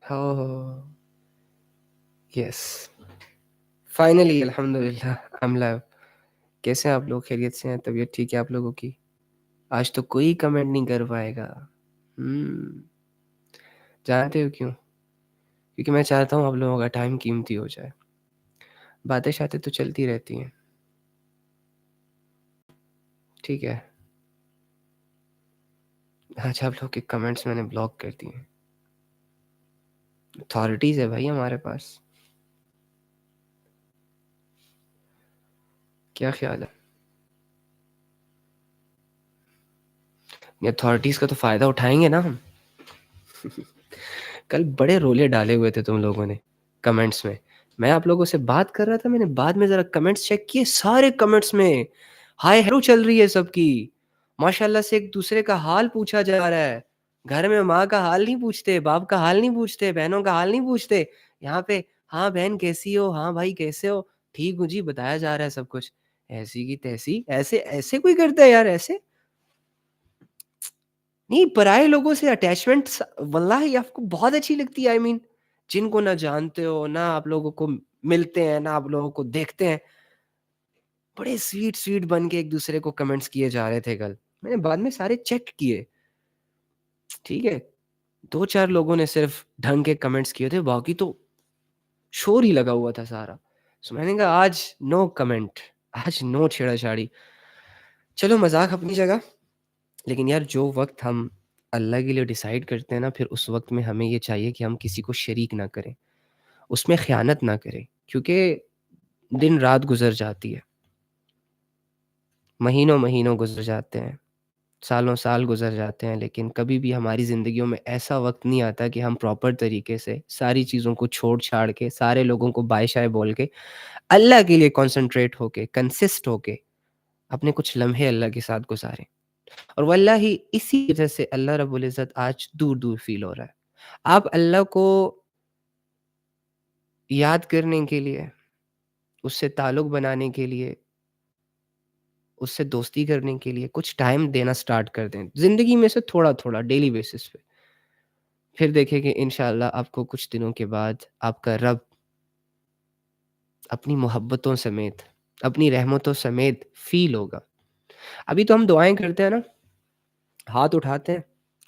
Oh, yes. Finally, الحمدللہ I'm live. کیسے ہیں آپ لوگ؟ خیریت سے ہیں؟ طبیعت ٹھیک ہے آپ لوگوں کی؟ آج تو کوئی کمنٹ نہیں کر پائے گا. جانتے ہو کیوں؟ کیونکہ میں چاہتا ہوں آپ لوگوں کا ٹائم قیمتی ہو جائے. باتیں شاتیں تو چلتی رہتی ہیں، ٹھیک ہے. آج آپ لوگ کے کمنٹس میں نے بلاک کر دیے. اتھارٹیز ہے بھائی ہمارے پاس. کیا خیال ہے؟ اتھارٹیز کا تو فائدہ اٹھائیں گے نا ہم. کل بڑے رولے ڈالے ہوئے تھے تم لوگوں نے کمنٹس میں. میں آپ لوگوں سے بات کر رہا تھا، میں نے بعد میں ذرا کمنٹس چیک کیے، سارے کمنٹس میں ہائے ہیلو چل رہی ہے سب کی. ماشاءاللہ سے ایک دوسرے کا حال پوچھا جا رہا ہے. گھر میں ماں کا حال نہیں پوچھتے، باپ کا حال نہیں پوچھتے، بہنوں کا حال نہیں پوچھتے. یہاں پہ ہاں بہن کیسی ہو، ہاں بھائی کیسے ہو، ٹھیک ہوں جی، بتایا جا رہا ہے سب کچھ. ایسی کی تیسی، ایسے ایسے کوئی کرتا ہے یار؟ ایسے نہیں. پرائے لوگوں سے اٹیچمنٹ واللہ آپ کو بہت اچھی لگتی ہے. جن کو نہ جانتے ہو، نہ آپ لوگوں کو ملتے ہیں، نہ آپ لوگوں کو دیکھتے ہیں، بڑے سویٹ سویٹ بن کے ایک دوسرے کو کمنٹس کیے جا رہے تھے. کل میں نے بعد میں سارے چیک کیے، ٹھیک ہے. 2-4 لوگوں نے صرف ڈھنگ کے کمنٹس کیے تھے، باقی تو شور ہی لگا ہوا تھا سارا. سو میں نے کہا آج نو کمنٹ، آج نو چھیڑا چھاڑی. چلو مذاق اپنی جگہ، لیکن یار جو وقت ہم اللہ کے لیے ڈیسائیڈ کرتے ہیں نا، پھر اس وقت میں ہمیں یہ چاہیے کہ ہم کسی کو شریک نہ کریں، اس میں خیانت نہ کریں. کیونکہ دن رات گزر جاتی ہے، مہینوں گزر جاتے ہیں، سالوں سال گزر جاتے ہیں، لیکن کبھی بھی ہماری زندگیوں میں ایسا وقت نہیں آتا کہ ہم پراپر طریقے سے ساری چیزوں کو چھوڑ چھاڑ کے، سارے لوگوں کو بائے شائے بول کے، اللہ کے لیے کانسنٹریٹ ہو کے، کنسسٹ ہو کے اپنے کچھ لمحے اللہ کے ساتھ گزاریں. اور واللہ اسی وجہ سے اللہ رب العزت آج دور دور فیل ہو رہا ہے. آپ اللہ کو یاد کرنے کے لیے، اس سے تعلق بنانے کے لیے، اس سے دوستی کرنے کے لیے کچھ ٹائم دینا سٹارٹ کر دیں زندگی میں سے، تھوڑا تھوڑا ڈیلی بیسس پہ. پھر دیکھیں کہ انشاءاللہ آپ کو کچھ دنوں کے بعد آپ کا رب اپنی محبتوں سمیت، اپنی رحمتوں سمیت فیل ہوگا. ابھی تو ہم دعائیں کرتے ہیں نا، ہاتھ اٹھاتے ہیں،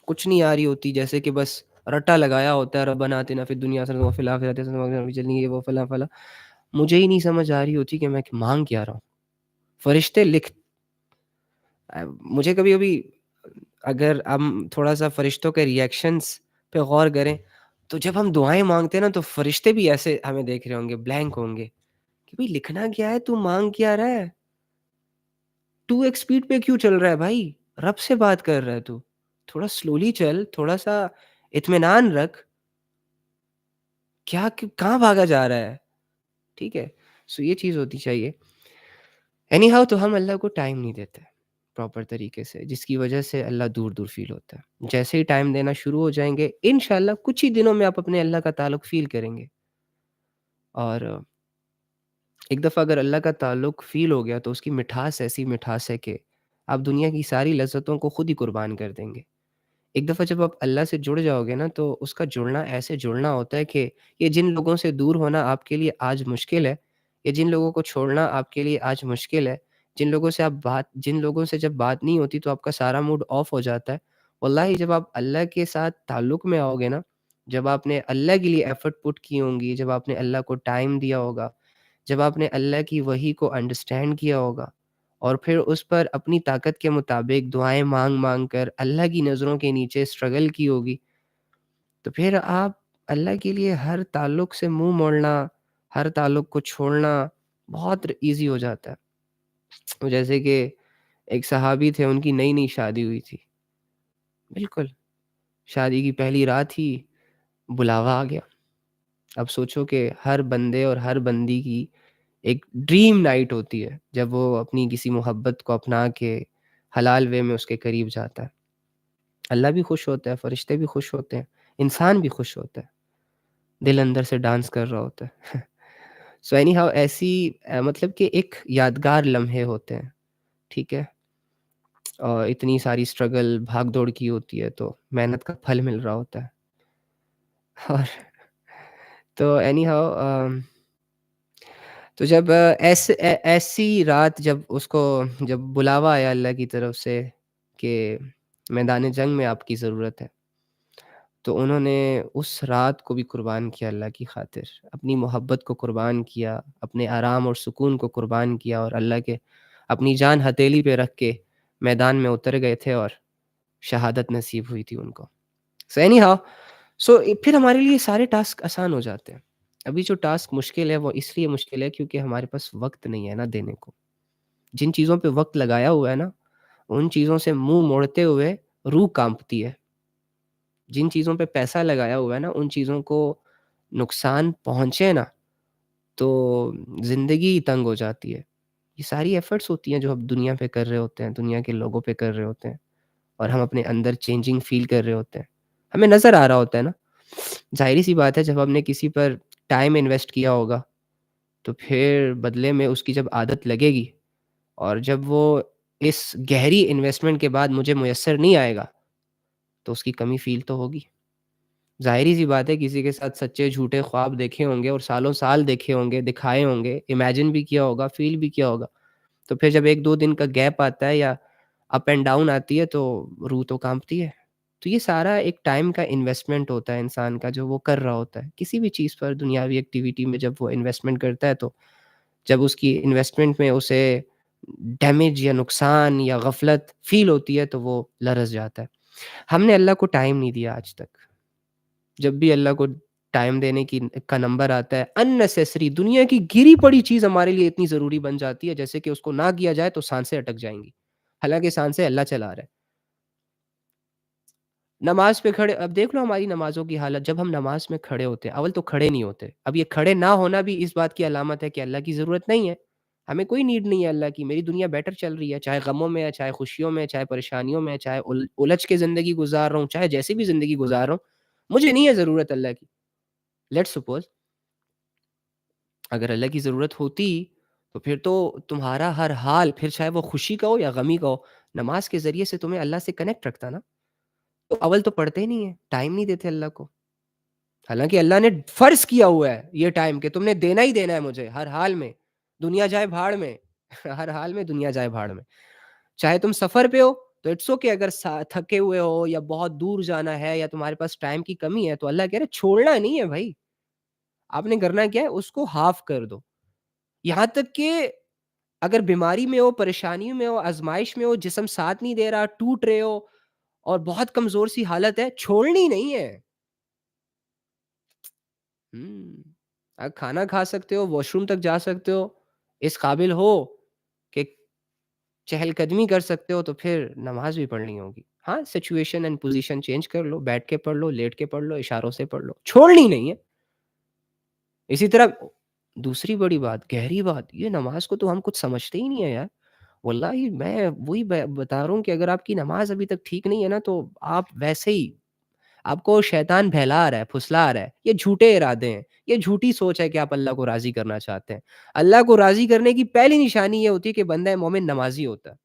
کچھ نہیں آ رہی ہوتی، جیسے کہ بس رٹا لگایا ہوتا ہے، ربنا آتنا فی الدنیا حسنۃ وفی الآخرۃ حسنۃ وقنا عذاب النار، یہ وہ فلاں فلاں. مجھے ہی نہیں سمجھ آ رہی ہوتی کہ میں مانگ کیا رہا ہوں. فرشتے مجھے کبھی کبھی اگر ہم تھوڑا سا فرشتوں کے ریئیکشنز پہ غور کریں، تو جب ہم دعائیں مانگتے ہیں نا، تو فرشتے بھی ایسے ہمیں دیکھ رہے ہوں گے، بلینک ہوں گے کہ بھئی لکھنا کیا ہے، تو مانگ کیا رہا ہے، 2x اسپیڈ پہ کیوں چل رہا ہے بھائی؟ رب سے بات کر رہا ہے تو تھوڑا سلولی چل، تھوڑا سا اطمینان رکھ. کیا کہاں بھاگا جا رہا ہے؟ ٹھیک ہے. سو یہ چیز ہوتی چاہیے. اینی ہاؤ، تو ہم اللہ کو ٹائم نہیں دیتے پراپر طریقے سے، جس کی وجہ سے اللہ دور دور فیل ہوتا ہے. جیسے ہی ٹائم دینا شروع ہو جائیں گے، انشاءاللہ کچھ ہی دنوں میں آپ اپنے اللہ کا تعلق فیل کریں گے. اور ایک دفعہ اگر اللہ کا تعلق فیل ہو گیا تو اس کی مٹھاس ایسی مٹھاس ہے کہ آپ دنیا کی ساری لذتوں کو خود ہی قربان کر دیں گے. ایک دفعہ جب آپ اللہ سے جڑ جاؤ گے نا، تو اس کا جڑنا ایسے جڑنا ہوتا ہے کہ یہ جن لوگوں سے دور ہونا آپ کے لیے آج مشکل ہے، یہ جن لوگوں کو چھوڑنا آپ کے لیے آج مشکل ہے، جن لوگوں سے جب بات نہیں ہوتی تو آپ کا سارا موڈ آف ہو جاتا ہے، واللہ جب آپ اللہ کے ساتھ تعلق میں آؤ گے نا، جب آپ نے اللہ کے لیے ایفرٹ پٹ کی ہوں گی، جب آپ نے اللہ کو ٹائم دیا ہوگا، جب آپ نے اللہ کی وحی کو انڈرسٹینڈ کیا ہوگا، اور پھر اس پر اپنی طاقت کے مطابق دعائیں مانگ مانگ کر اللہ کی نظروں کے نیچے اسٹرگل کی ہوگی، تو پھر آپ اللہ کے لیے ہر تعلق سے منہ موڑنا، ہر تعلق کو چھوڑنا بہت ایزی ہو جاتا ہے. جیسے کہ ایک صحابی تھے، ان کی نئی نئی شادی ہوئی تھی، بالکل شادی کی پہلی رات ہی بلاوا آ گیا. اب سوچو کہ ہر بندے اور ہر بندی کی ایک ڈریم نائٹ ہوتی ہے جب وہ اپنی کسی محبت کو اپنا کے حلال وے میں اس کے قریب جاتا ہے. اللہ بھی خوش ہوتا ہے، فرشتے بھی خوش ہوتے ہیں، انسان بھی خوش ہوتا ہے، دل اندر سے ڈانس کر رہا ہوتا ہے. سو اینی ہاؤ، ایسی مطلب کہ ایک یادگار لمحے ہوتے ہیں، ٹھیک ہے. اور اتنی ساری اسٹرگل بھاگ دوڑ کی ہوتی ہے تو محنت کا پھل مل رہا ہوتا ہے. اور تو اینی ہاؤ تو جب ایسی رات جب اس کو جب بلاوا آیا اللہ کی طرف سے کہ میدان جنگ میں آپ کی ضرورت ہے، تو انہوں نے اس رات کو بھی قربان کیا اللہ کی خاطر، اپنی محبت کو قربان کیا، اپنے آرام اور سکون کو قربان کیا، اور اللہ کے اپنی جان ہتھیلی پہ رکھ کے میدان میں اتر گئے تھے اور شہادت نصیب ہوئی تھی ان کو. سو اینی ہاؤ، پھر ہمارے لیے سارے ٹاسک آسان ہو جاتے ہیں. ابھی جو ٹاسک مشکل ہے وہ اس لیے مشکل ہے کیونکہ ہمارے پاس وقت نہیں ہے نا دینے کو. جن چیزوں پہ وقت لگایا ہوا ہے نا، ان چیزوں سے منہ موڑتے ہوئے روح کانپتی ہے. جن چیزوں پہ پیسہ لگایا ہوا ہے نا، ان چیزوں کو نقصان پہنچے نا تو زندگی تنگ ہو جاتی ہے. یہ ساری ایفرٹس ہوتی ہیں جو ہم دنیا پہ کر رہے ہوتے ہیں، دنیا کے لوگوں پہ کر رہے ہوتے ہیں، اور ہم اپنے اندر چینجنگ فیل کر رہے ہوتے ہیں، ہمیں نظر آ رہا ہوتا ہے نا. ظاہری سی بات ہے جب ہم نے کسی پر ٹائم انویسٹ کیا ہوگا تو پھر بدلے میں اس کی جب عادت لگے گی، اور جب وہ اس گہری انویسٹمنٹ کے بعد مجھے میسر نہیں آئے گا تو اس کی کمی فیل تو ہوگی. ظاہری سی بات ہے کسی کے ساتھ سچے جھوٹے خواب دیکھے ہوں گے اور سالوں سال دیکھے ہوں گے، دکھائے ہوں گے، امیجن بھی کیا ہوگا، فیل بھی کیا ہوگا، تو پھر جب ایک دو دن کا گیپ آتا ہے یا اپ اینڈ ڈاؤن آتی ہے تو روح تو کانپتی ہے. تو یہ سارا ایک ٹائم کا انویسٹمنٹ ہوتا ہے انسان کا جو وہ کر رہا ہوتا ہے کسی بھی چیز پر، دنیاوی ایکٹیویٹی میں جب وہ انویسٹمنٹ کرتا ہے تو جب اس کی انویسٹمنٹ میں اسے ڈیمیج یا نقصان یا غفلت فیل ہوتی ہے تو وہ لرز جاتا ہے. ہم نے اللہ کو ٹائم نہیں دیا آج تک. جب بھی اللہ کو ٹائم دینے کا نمبر آتا ہے، اننیسیسری دنیا کی گری پڑی چیز ہمارے لیے اتنی ضروری بن جاتی ہے جیسے کہ اس کو نہ کیا جائے تو سانسیں اٹک جائیں گی، حالانکہ سانسیں اللہ چلا رہا ہے. نماز پہ کھڑے، اب دیکھ لو ہماری نمازوں کی حالت. جب ہم نماز میں کھڑے ہوتے ہیں، اول تو کھڑے نہیں ہوتے. اب یہ کھڑے نہ ہونا بھی اس بات کی علامت ہے کہ اللہ کی ضرورت نہیں ہے، ہمیں کوئی نیڈ نہیں ہے اللہ کی. میری دنیا بیٹر چل رہی ہے، چاہے غموں میں ہے، چاہے خوشیوں میں ہے، چاہے پریشانیوں میں ہے، چاہے الجھ کے زندگی گزار رہا ہوں، چاہے جیسی بھی زندگی گزار رہا ہوں، مجھے نہیں ہے ضرورت اللہ کی. لیٹ سپوز اگر اللہ کی ضرورت ہوتی تو پھر تو تمہارا ہر حال، پھر چاہے وہ خوشی کا ہو یا غمی کا ہو، نماز کے ذریعے سے تمہیں اللہ سے کنیکٹ رکھتا نا. تو اول تو پڑھتے ہی نہیں ہیں، ٹائم نہیں دیتے اللہ کو. حالانکہ اللہ نے فرض کیا ہوا ہے یہ ٹائم کہ تم نے دینا ہی دینا ہے مجھے ہر حال میں، دنیا جائے بھاڑ میں. ہر حال میں دنیا جائے بھاڑ میں. چاہے تم سفر پہ ہو تو اٹس اوکے، اگر تھکے ہوئے ہو یا بہت دور جانا ہے یا تمہارے پاس ٹائم کی کمی ہے تو اللہ کہہ رہے چھوڑنا نہیں ہے بھائی. آپ نے کرنا کیا ہے، اس کو ہاف کر دو. یہاں تک کہ اگر بیماری میں ہو، پریشانی میں ہو، آزمائش میں ہو، جسم ساتھ نہیں دے رہا، ٹوٹ رہے ہو اور بہت کمزور سی حالت ہے، چھوڑنی نہیں ہے. آپ کھانا کھا سکتے ہو، واش روم تک جا سکتے ہو، اس قابل ہو کہ چہل قدمی کر سکتے ہو تو پھر نماز بھی پڑھنی ہوگی. ہاں سچویشن اینڈ پوزیشن چینج کر لو، بیٹھ کے پڑھ لو، لیٹ کے پڑھ لو، اشاروں سے پڑھ لو، چھوڑنی نہیں ہے. اسی طرح دوسری بڑی بات، گہری بات، یہ نماز کو تو ہم کچھ سمجھتے ہی نہیں ہے یار. واللہ میں وہی بتا رہا ہوں کہ اگر آپ کی نماز ابھی تک ٹھیک نہیں ہے نا تو آپ ویسے ہی، آپ کو شیطان بہلا رہا ہے، پھسلا رہا ہے. یہ جھوٹے ارادے ہیں، یہ جھوٹی سوچ ہے کہ آپ اللہ کو راضی کرنا چاہتے ہیں. اللہ کو راضی کرنے کی پہلی نشانی یہ ہوتی ہے کہ بندہ مومن نمازی ہوتا ہے.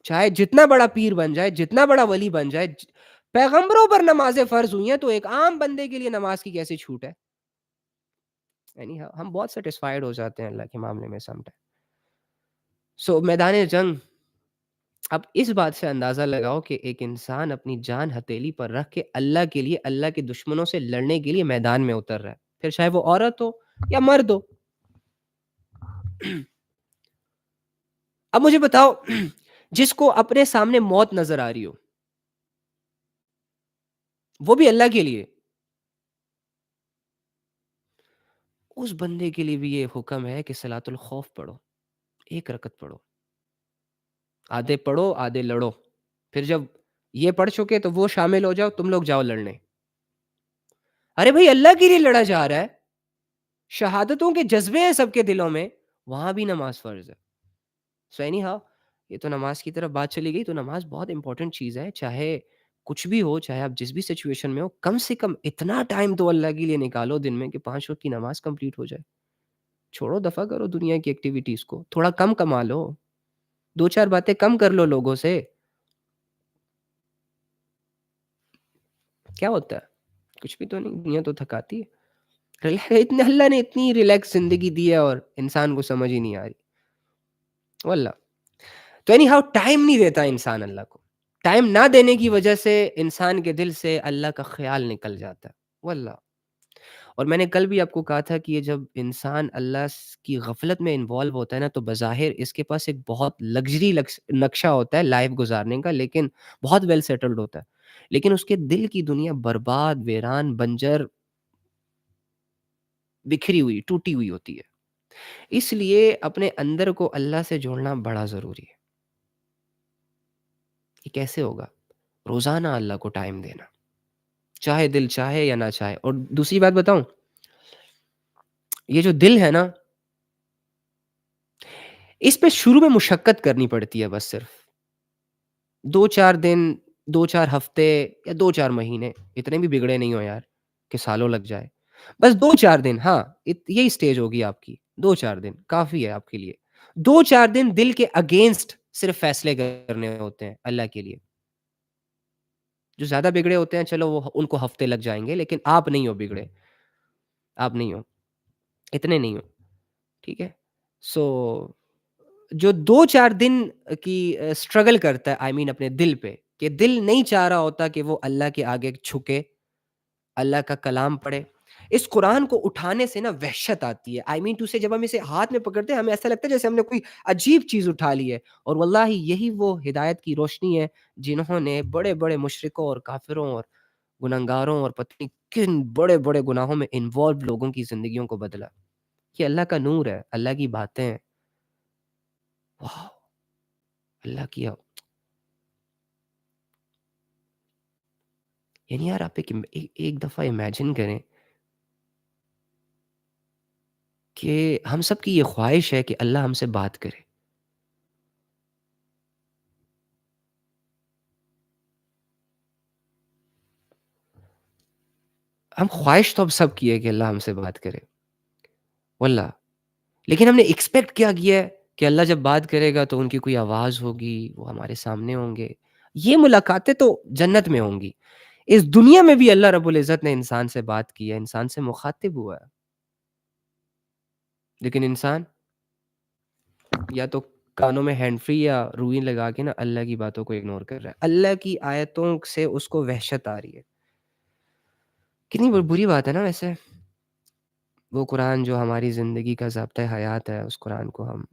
چاہے جتنا بڑا پیر بن جائے، جتنا بڑا ولی بن جائے، پیغمبروں پر نمازیں فرض ہوئی ہیں تو ایک عام بندے کے لیے نماز کی کیسے چھوٹ ہے. یعنی ہم بہت سیٹسفائیڈ ہو جاتے ہیں اللہ کے معاملے میں سم ٹائم. سو میدان جنگ، اب اس بات سے اندازہ لگاؤ کہ ایک انسان اپنی جان ہتھیلی پر رکھ کے اللہ کے لیے، اللہ کے دشمنوں سے لڑنے کے لیے میدان میں اتر رہا ہے، پھر چاہے وہ عورت ہو یا مرد ہو. اب مجھے بتاؤ، جس کو اپنے سامنے موت نظر آ رہی ہو، وہ بھی اللہ کے لیے، اس بندے کے لیے بھی یہ حکم ہے کہ صلاۃ الخوف پڑھو، ایک رکعت پڑھو، آدھے پڑھو آدھے لڑو. پھر جب یہ پڑھ چکے تو وہ شامل ہو جاؤ، تم لوگ جاؤ لڑنے. ارے بھائی اللہ کے لیے لڑا جا رہا ہے، شہادتوں کے جذبے ہیں سب کے دلوں میں، وہاں بھی نماز فرض ہے. سو اینی ہاؤ، یہ تو نماز کی طرف بات چلی گئی. تو نماز بہت امپورٹنٹ چیز ہے، چاہے کچھ بھی ہو، چاہے آپ جس بھی سچویشن میں ہو، کم سے کم اتنا ٹائم تو اللہ کے لیے نکالو دن میں کہ 5 وقت کی نماز کمپلیٹ ہو جائے. چھوڑو دفع کرو دنیا کی ایکٹیویٹیز کو، تھوڑا کم کما لو، 2-4 باتیں کم کر لو لوگوں سے. کیا ہوتا ہے کچھ بھی تو نہیں، دنیا تو تھکاتی ہے۔ اتنے اللہ نے اتنی ریلیکس زندگی دی ہے اور انسان کو سمجھ ہی نہیں آ رہی، واللہ۔ تو اینی ہاؤ ٹائم نہیں دیتا انسان اللہ کو، ٹائم نہ دینے کی وجہ سے انسان کے دل سے اللہ کا خیال نکل جاتا ہے، واللہ۔ اور میں نے کل بھی آپ کو کہا تھا کہ یہ جب انسان اللہ کی غفلت میں انوالو ہوتا ہے نا، تو بظاہر اس کے پاس ایک بہت لگژری نقشہ ہوتا ہے لائف گزارنے کا، لیکن بہت ویل سیٹلڈ ہوتا ہے، لیکن اس کے دل کی دنیا برباد، ویران، بنجر، بکھری ہوئی، ٹوٹی ہوئی ہوتی ہے۔ اس لیے اپنے اندر کو اللہ سے جوڑنا بڑا ضروری ہے۔ یہ کیسے ہوگا؟ روزانہ اللہ کو ٹائم دینا، چاہے دل چاہے یا نہ چاہے۔ اور دوسری بات بتاؤں، یہ جو دل ہے نا، اس پہ شروع میں مشقت کرنی پڑتی ہے، بس صرف 2-4 دن، 2-4 ہفتے یا 2-4 مہینے، اتنے بھی بگڑے نہیں ہو یار کہ سالوں لگ جائے۔ بس 2-4 دن، ہاں یہی سٹیج ہوگی آپ کی، 2-4 دن کافی ہے آپ کے لیے۔ 2-4 دن دل کے اگینسٹ صرف فیصلے کرنے ہوتے ہیں اللہ کے لیے۔ جو زیادہ بگڑے ہوتے ہیں چلو وہ ان کو ہفتے لگ جائیں گے، لیکن آپ نہیں ہو بگڑے، آپ نہیں ہو، اتنے نہیں ہو، ٹھیک ہے؟ سو جو 2-4 دن کی اسٹرگل کرتا ہے، آئی مین اپنے دل پہ، کہ دل نہیں چاہ رہا ہوتا کہ وہ اللہ کے آگے جھکے، اللہ کا کلام پڑھے۔ اس قرآن کو اٹھانے سے نا وحشت آتی ہے، آئی مین ٹو سے، جب ہم اسے ہاتھ میں پکڑتے ہیں ہمیں ایسا لگتا ہے جیسے ہم نے کوئی عجیب چیز اٹھا لی ہے۔ اور واللہ یہی وہ ہدایت کی روشنی ہے جنہوں نے بڑے بڑے مشرکوں اور کافروں اور گنہگاروں اور پتہ نہیں کن بڑے بڑے گناہوں میں انوالو لوگوں کی زندگیوں کو بدلا۔ یہ اللہ کا نور ہے، اللہ کی باتیں ہیں، واہ، اللہ کی۔ یعنی یار آپ ایک دفعہ امیجن کریں کہ ہم سب کی یہ خواہش ہے کہ اللہ ہم سے بات کرے، ہم خواہش تو اب سب کی ہے کہ اللہ ہم سے بات کرے، واللہ۔ لیکن ہم نے ایکسپیکٹ کیا ہے کہ اللہ جب بات کرے گا تو ان کی کوئی آواز ہوگی، وہ ہمارے سامنے ہوں گے۔ یہ ملاقاتیں تو جنت میں ہوں گی، اس دنیا میں بھی اللہ رب العزت نے انسان سے بات کی ہے، انسان سے مخاطب ہوا ہے، لیکن انسان یا تو کانوں میں ہینڈ فری یا روئی لگا کے نا اللہ کی باتوں کو اگنور کر رہا ہے، اللہ کی آیتوں سے اس کو وحشت آ رہی ہے۔ کتنی بری بات ہے نا ویسے، وہ قرآن جو ہماری زندگی کا ضابطۂ حیات ہے، اس قرآن کو ہم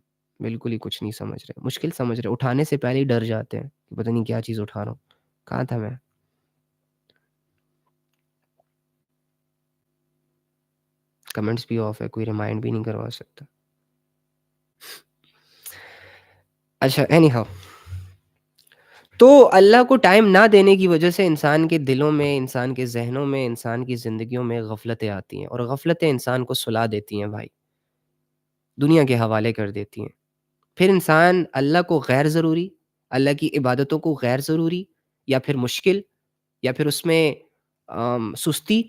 بالکل ہی کچھ نہیں سمجھ رہے، مشکل سمجھ رہے، اٹھانے سے پہلے ہی ڈر جاتے ہیں کہ پتہ نہیں کیا چیز اٹھا رہا ہوں، کہاں تھا میں۔ کمنٹس بھی آف ہے، کوئی ریمائنڈ بھی نہیں کروا سکتا۔ اچھا اینی ہاؤ، تو اللہ کو ٹائم نہ دینے کی وجہ سے انسان کے دلوں میں، انسان کے ذہنوں میں، انسان کی زندگیوں میں غفلتیں آتی ہیں، اور غفلتیں انسان کو سلا دیتی ہیں بھائی، دنیا کے حوالے کر دیتی ہیں۔ پھر انسان اللہ کو غیر ضروری، اللہ کی عبادتوں کو غیر ضروری، یا پھر مشکل، یا پھر اس میں سستی،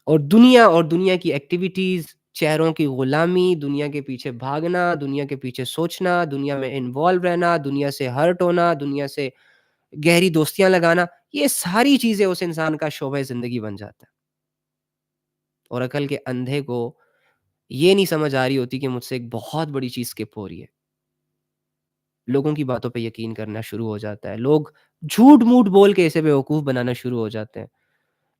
اور دنیا کی ایکٹیویٹیز، چہروں کی غلامی، دنیا کے پیچھے بھاگنا، دنیا کے پیچھے سوچنا، دنیا میں انوالو رہنا، دنیا سے ہرٹ ہونا، دنیا سے گہری دوستیاں لگانا، یہ ساری چیزیں اس انسان کا شعبہ زندگی بن جاتا ہے۔ اور عقل کے اندھے کو یہ نہیں سمجھ آ رہی ہوتی کہ مجھ سے ایک بہت بڑی چیز اسکپ ہو رہی ہے، لوگوں کی باتوں پہ یقین کرنا شروع ہو جاتا ہے، لوگ جھوٹ موٹ بول کے اسے بیوقوف بنانا شروع ہو جاتے ہیں،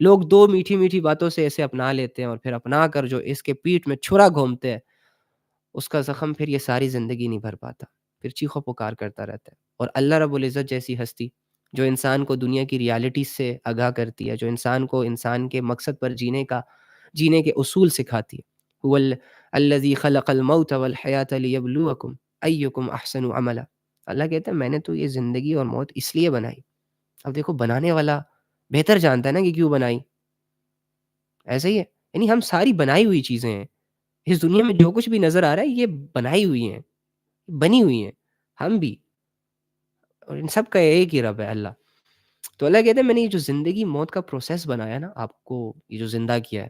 لوگ دو میٹھی میٹھی باتوں سے اسے اپنا لیتے ہیں، اور پھر اپنا کر جو اس کے پیٹھ میں چھرا گھومتے ہیں، اس کا زخم پھر یہ ساری زندگی نہیں بھر پاتا، پھر چیخ و پکار کرتا رہتا ہے۔ اور اللہ رب العزت جیسی ہستی جو انسان کو دنیا کی ریالٹی سے آگاہ کرتی ہے، جو انسان کو انسان کے مقصد پر جینے کے اصول سکھاتی ہے، هو الذی خلق الموت والحیات لیبلوکم ایکم احسن عملا۔ اللہ کہتا ہے میں نے تو یہ زندگی اور موت اس لیے بنائی، اب دیکھو بنانے والا بہتر جانتا ہے نا کہ کیوں بنائی، ایسا ہی ہے۔ یعنی ہم ساری بنائی ہوئی چیزیں ہیں، اس دنیا میں جو کچھ بھی نظر آ رہا ہے یہ بنائی ہوئی ہیں، بنی ہوئی ہیں، ہم بھی، اور ان سب کا ایک ہی رب ہے اللہ۔ تو اللہ کہتے ہیں میں نے یہ جو زندگی موت کا پروسیس بنایا نا، آپ کو یہ جو زندہ کیا ہے،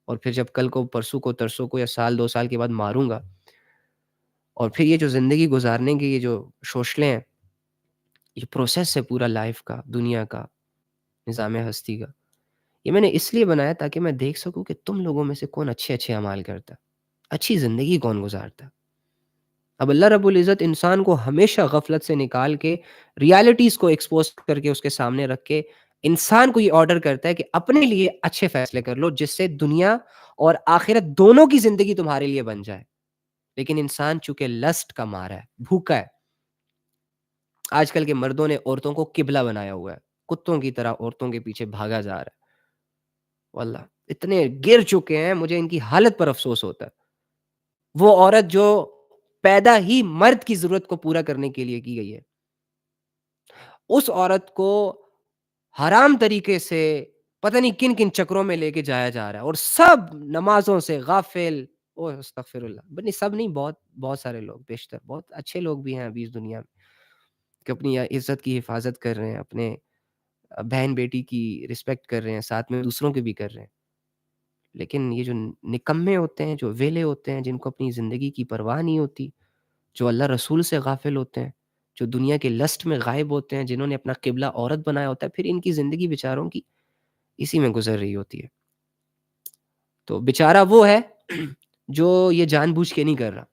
اور پھر جب کل کو پرسوں کو ترسوں کو یا سال 2 سال کے بعد ماروں گا، اور پھر یہ جو زندگی گزارنے کے یہ جو شوشلیں ہیں، یہ پروسیس ہے پورا لائف کا، دنیا کا، نظام ہستی کا، یہ میں نے اس لیے بنایا تاکہ میں دیکھ سکوں کہ تم لوگوں میں سے کون اچھے اعمال کرتا ہے، اچھی زندگی کون گزارتا ہے۔ اب اللہ رب العزت انسان کو ہمیشہ غفلت سے نکال کے ریالٹیز کو ایکسپوز کر کے اس کے سامنے رکھ کے انسان کو یہ آرڈر کرتا ہے کہ اپنے لیے اچھے فیصلے کر لو جس سے دنیا اور آخرت دونوں کی زندگی تمہارے لیے بن جائے۔ لیکن انسان چونکہ لسٹ کا مارا ہے، بھوکا ہے، آج کل کے مردوں نے عورتوں کو قبلہ بنایا ہوا ہے، کتوں کی طرح عورتوں کے پیچھے بھاگا جا رہا ہے۔ واللہ اتنے گر چکے ہیں، مجھے ان کی حالت پر افسوس ہوتا ہے۔ وہ عورت جو پیدا ہی مرد کی ضرورت کو پورا کرنے کے لیے کی گئی ہے، اس عورت کو حرام طریقے سے پتہ نہیں کن کن چکروں میں لے کے جایا جا رہا ہے، اور سب نمازوں سے غافل۔ اوہ استغفر اللہ، نہیں سب نہیں، بہت بہت سارے لوگ، بیشتر بہت اچھے لوگ بھی ہیں ابھی اس دنیا میں کہ اپنی عزت کی حفاظت کر رہے ہیں، اپنے بہن بیٹی کی رسپیکٹ کر رہے ہیں، ساتھ میں دوسروں کے بھی کر رہے ہیں۔ لیکن یہ جو نکمے ہوتے ہیں، جو ویلے ہوتے ہیں، جن کو اپنی زندگی کی پرواہ نہیں ہوتی، جو اللہ رسول سے غافل ہوتے ہیں، جو دنیا کے لسٹ میں غائب ہوتے ہیں، جنہوں نے اپنا قبلہ عورت بنایا ہوتا ہے، پھر ان کی زندگی بیچاروں کی اسی میں گزر رہی ہوتی ہے۔ تو بیچارہ وہ ہے جو یہ جان بوجھ کے نہیں کر رہا،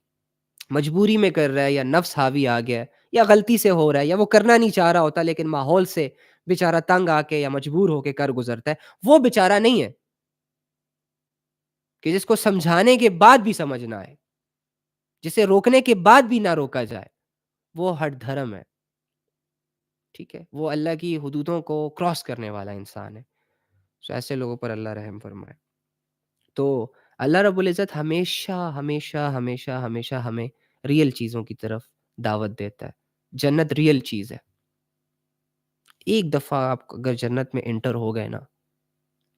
مجبوری میں کر رہا ہے، یا نفس حاوی آ گیا ہے، یا غلطی سے ہو رہا ہے، یا وہ کرنا نہیں چاہ رہا ہوتا لیکن ماحول سے بیچارہ تنگ آ کے یا مجبور ہو کے کر گزرتا ہے۔ وہ بیچارہ نہیں ہے کہ جس کو سمجھانے کے بعد بھی سمجھ نہ آئے، جسے روکنے کے بعد بھی نہ روکا جائے، وہ ہٹ دھرم ہے، ٹھیک ہے؟ وہ اللہ کی حدودوں کو کراس کرنے والا انسان ہے۔ سو ایسے لوگوں پر اللہ رحم فرمائے۔ تو اللہ رب العزت ہمیشہ ہمیشہ ہمیشہ ہمیشہ ہمیں ریئل چیزوں کی طرف دعوت دیتا ہے۔ جنت ریئل چیز ہے۔ ایک دفعہ آپ اگر جنت میں انٹر ہو گئے نا،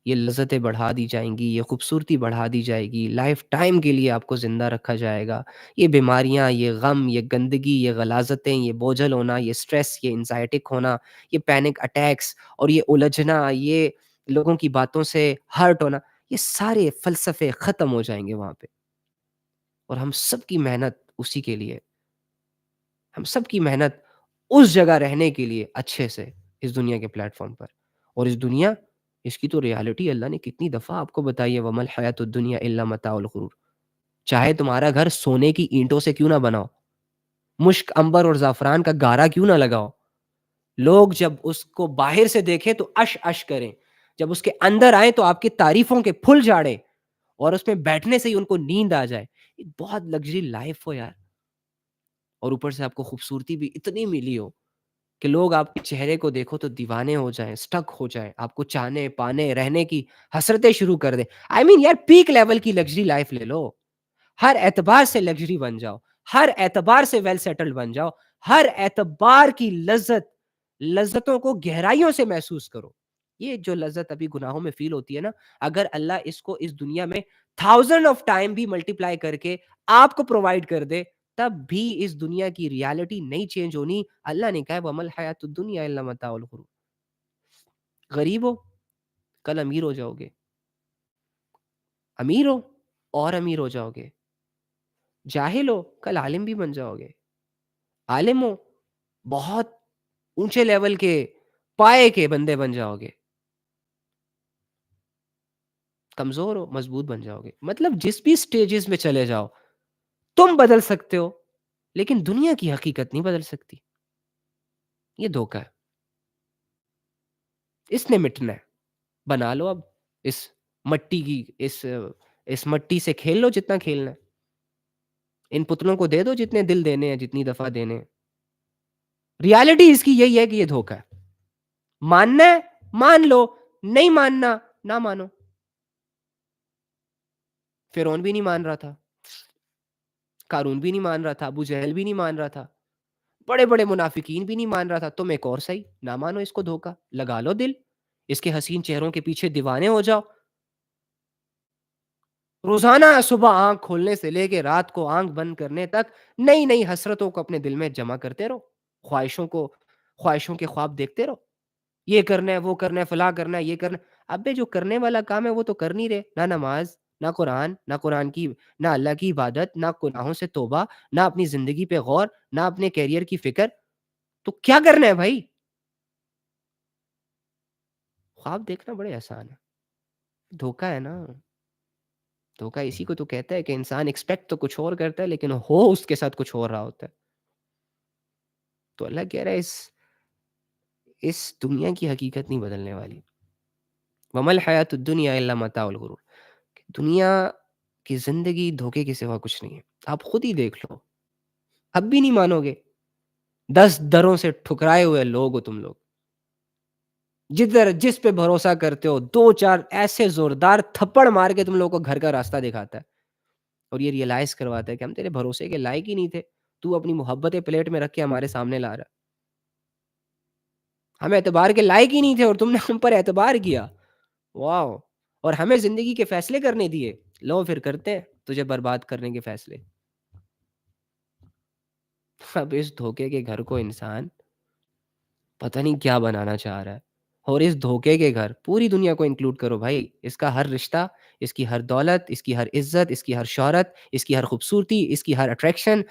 یہ لذتیں بڑھا دی جائیں گی، یہ خوبصورتی بڑھا دی جائے گی، لائف ٹائم کے لیے آپ کو زندہ رکھا جائے گا۔ یہ بیماریاں، یہ غم، یہ گندگی، یہ غلاظتیں، یہ بوجھل ہونا، یہ سٹریس، یہ انزائٹک ہونا، یہ پینک اٹیکس اور یہ الجھنا، یہ لوگوں کی باتوں سے ہرٹ ہونا، یہ سارے فلسفے ختم ہو جائیں گے وہاں پہ، اور ہم سب کی محنت اسی کے لیے، ہم سب کی محنت اس جگہ رہنے کے لیے اچھے سے اس دنیا کے پلیٹ فارم پر۔ اور اس دنیا، اس کی تو ریالٹی اللہ نے کتنی دفعہ آپ کو بتائی ہے، وَمَا الْحَيَاةُ الدُّنْيَا إِلَّا مَتَاعُ الْغُرُورِ۔ چاہے تمہارا گھر سونے کی اینٹوں سے کیوں نہ بناؤ، مشک، عنبر اور زعفران کا گارا کیوں نہ لگاؤ، لوگ جب اس کو باہر سے دیکھیں تو اش اش کریں، جب اس کے اندر آئیں تو آپ کی تعریفوں کے پھول جھاڑیں، اور اس میں بیٹھنے سے ہی ان کو نیند آ جائے۔ ایک بہت لگژری لائف ہو یار، اور اوپر سے آپ کو خوبصورتی بھی اتنی ملی ہو کہ لوگ آپ کے چہرے کو دیکھو تو دیوانے ہو جائیں، سٹک ہو جائیں، آپ کو چاہنے پانے رہنے کی حسرتیں شروع کر دیں۔ آئی مین یار پیک لیول کی لگژری لائف لے لو، ہر اعتبار سے لگژری بن جاؤ، ہر اعتبار سے ویل سیٹلڈ بن جاؤ، ہر اعتبار کی لذتوں کو گہرائیوں سے محسوس کرو۔ یہ جو لذت ابھی گناہوں میں فیل ہوتی ہے نا، اگر اللہ اس کو اس دنیا میں 1000 آف ٹائم بھی ملٹیپلائی کر کے آپ کو پرووائڈ کر دے، تب بھی اس دنیا کی ریالٹی نہیں چینج ہونی۔ اللہ نے کہا ہے وَمَا الْحَيَاةُ الدُّنْيَا إِلَّا مَتَاعُ الْغُرُورِ۔ غریب ہو کل امیر ہو جاؤ گے، امیر ہو اور امیر ہو جاؤ گے، جاہل ہو کل عالم بھی بن جاؤ گے، عالم ہو بہت اونچے لیول کے پائے کے بندے بن جاؤ گے، کمزور ہو مضبوط بن جاؤ گے۔ مطلب جس بھی سٹیجز میں چلے جاؤ تم بدل سکتے ہو، لیکن دنیا کی حقیقت نہیں بدل سکتی۔ یہ دھوکہ ہے، اس نے مٹنا ہے۔ بنا لو اب اس مٹی کی، اس مٹی سے کھیل لو جتنا کھیلنا ہے، ان پتلوں کو دے دو جتنے دل دینے ہیں، جتنی دفعہ دینے ہیں۔ ریالٹی اس کی یہی ہے کہ یہ دھوکہ ہے۔ ماننا ہے مان لو، نہیں ماننا نہ مانو۔ فرعون بھی نہیں مان رہا تھا، قارون بھی نہیں مان رہا تھا، ابو جہل بھی نہیں مان رہا تھا، بڑے بڑے منافقین بھی نہیں مان رہا تھا۔ تم ایک اور صحیح نہ مانو اس کو، دھوکہ لگا لو دل، اس کے حسین چہروں کے پیچھے دیوانے ہو جاؤ، روزانہ صبح آنکھ کھولنے سے لے کے رات کو آنکھ بند کرنے تک نئی نئی حسرتوں کو اپنے دل میں جمع کرتے رہو، خواہشوں کے خواب دیکھتے رہو، یہ کرنا ہے، وہ کرنا ہے، فلاں کرنا ہے، یہ کرنا ہے۔ ابے جو کرنے والا کام ہے وہ تو کر نہیں رہے، نہ نماز، نہ قرآن کی، نہ اللہ کی عبادت، نہ گناہوں سے توبہ، نہ اپنی زندگی پہ غور، نہ اپنے کیریئر کی فکر۔ تو کیا کرنا ہے بھائی؟ خواب دیکھنا بڑے آسان ہے، دھوکا ہے نا. دھوکا اسی کو تو کہتا ہے کہ انسان ایکسپیکٹ تو کچھ اور کرتا ہے لیکن ہو اس کے ساتھ کچھ اور رہا ہوتا ہے. تو اللہ کہہ رہا ہے اس دنیا کی حقیقت نہیں بدلنے والی. وَمَا الْحَيَاةُ الدُّنْيَا إِلَّا مَتَاعُ الْغُرُورِ. دنیا کی زندگی دھوکے کے سوا کچھ نہیں ہے. آپ خود ہی دیکھ لو، اب بھی نہیں مانو گے. 10 دروں سے ٹھکرائے ہوئے لوگ ہو تم لوگ. جس پہ بھروسہ کرتے ہو 2-4 ایسے زوردار تھپڑ مار کے تم لوگوں کو گھر کا راستہ دکھاتا ہے اور یہ ریئلائز کرواتا ہے کہ ہم تیرے بھروسے کے لائق ہی نہیں تھے. تو اپنی محبتیں پلیٹ میں رکھ کے ہمارے سامنے لا رہا ہے. ہم اعتبار کے لائق ہی نہیں تھے اور تم نے ہم پر اعتبار کیا. واو. اور ہمیں زندگی کے فیصلے کرنے دیے. لو پھر کرتے ہیں تجھے برباد کرنے کے فیصلے. اب اس دھوکے کے گھر کو انسان پتہ نہیں کیا بنانا چاہ رہا ہے. اور اس دھوکے کے گھر پوری دنیا کو انکلوڈ کرو بھائی. اس کا ہر رشتہ، اس کی ہر دولت، اس کی ہر عزت، اس کی ہر شہرت، اس کی ہر خوبصورتی، اس کی ہر اٹریکشن،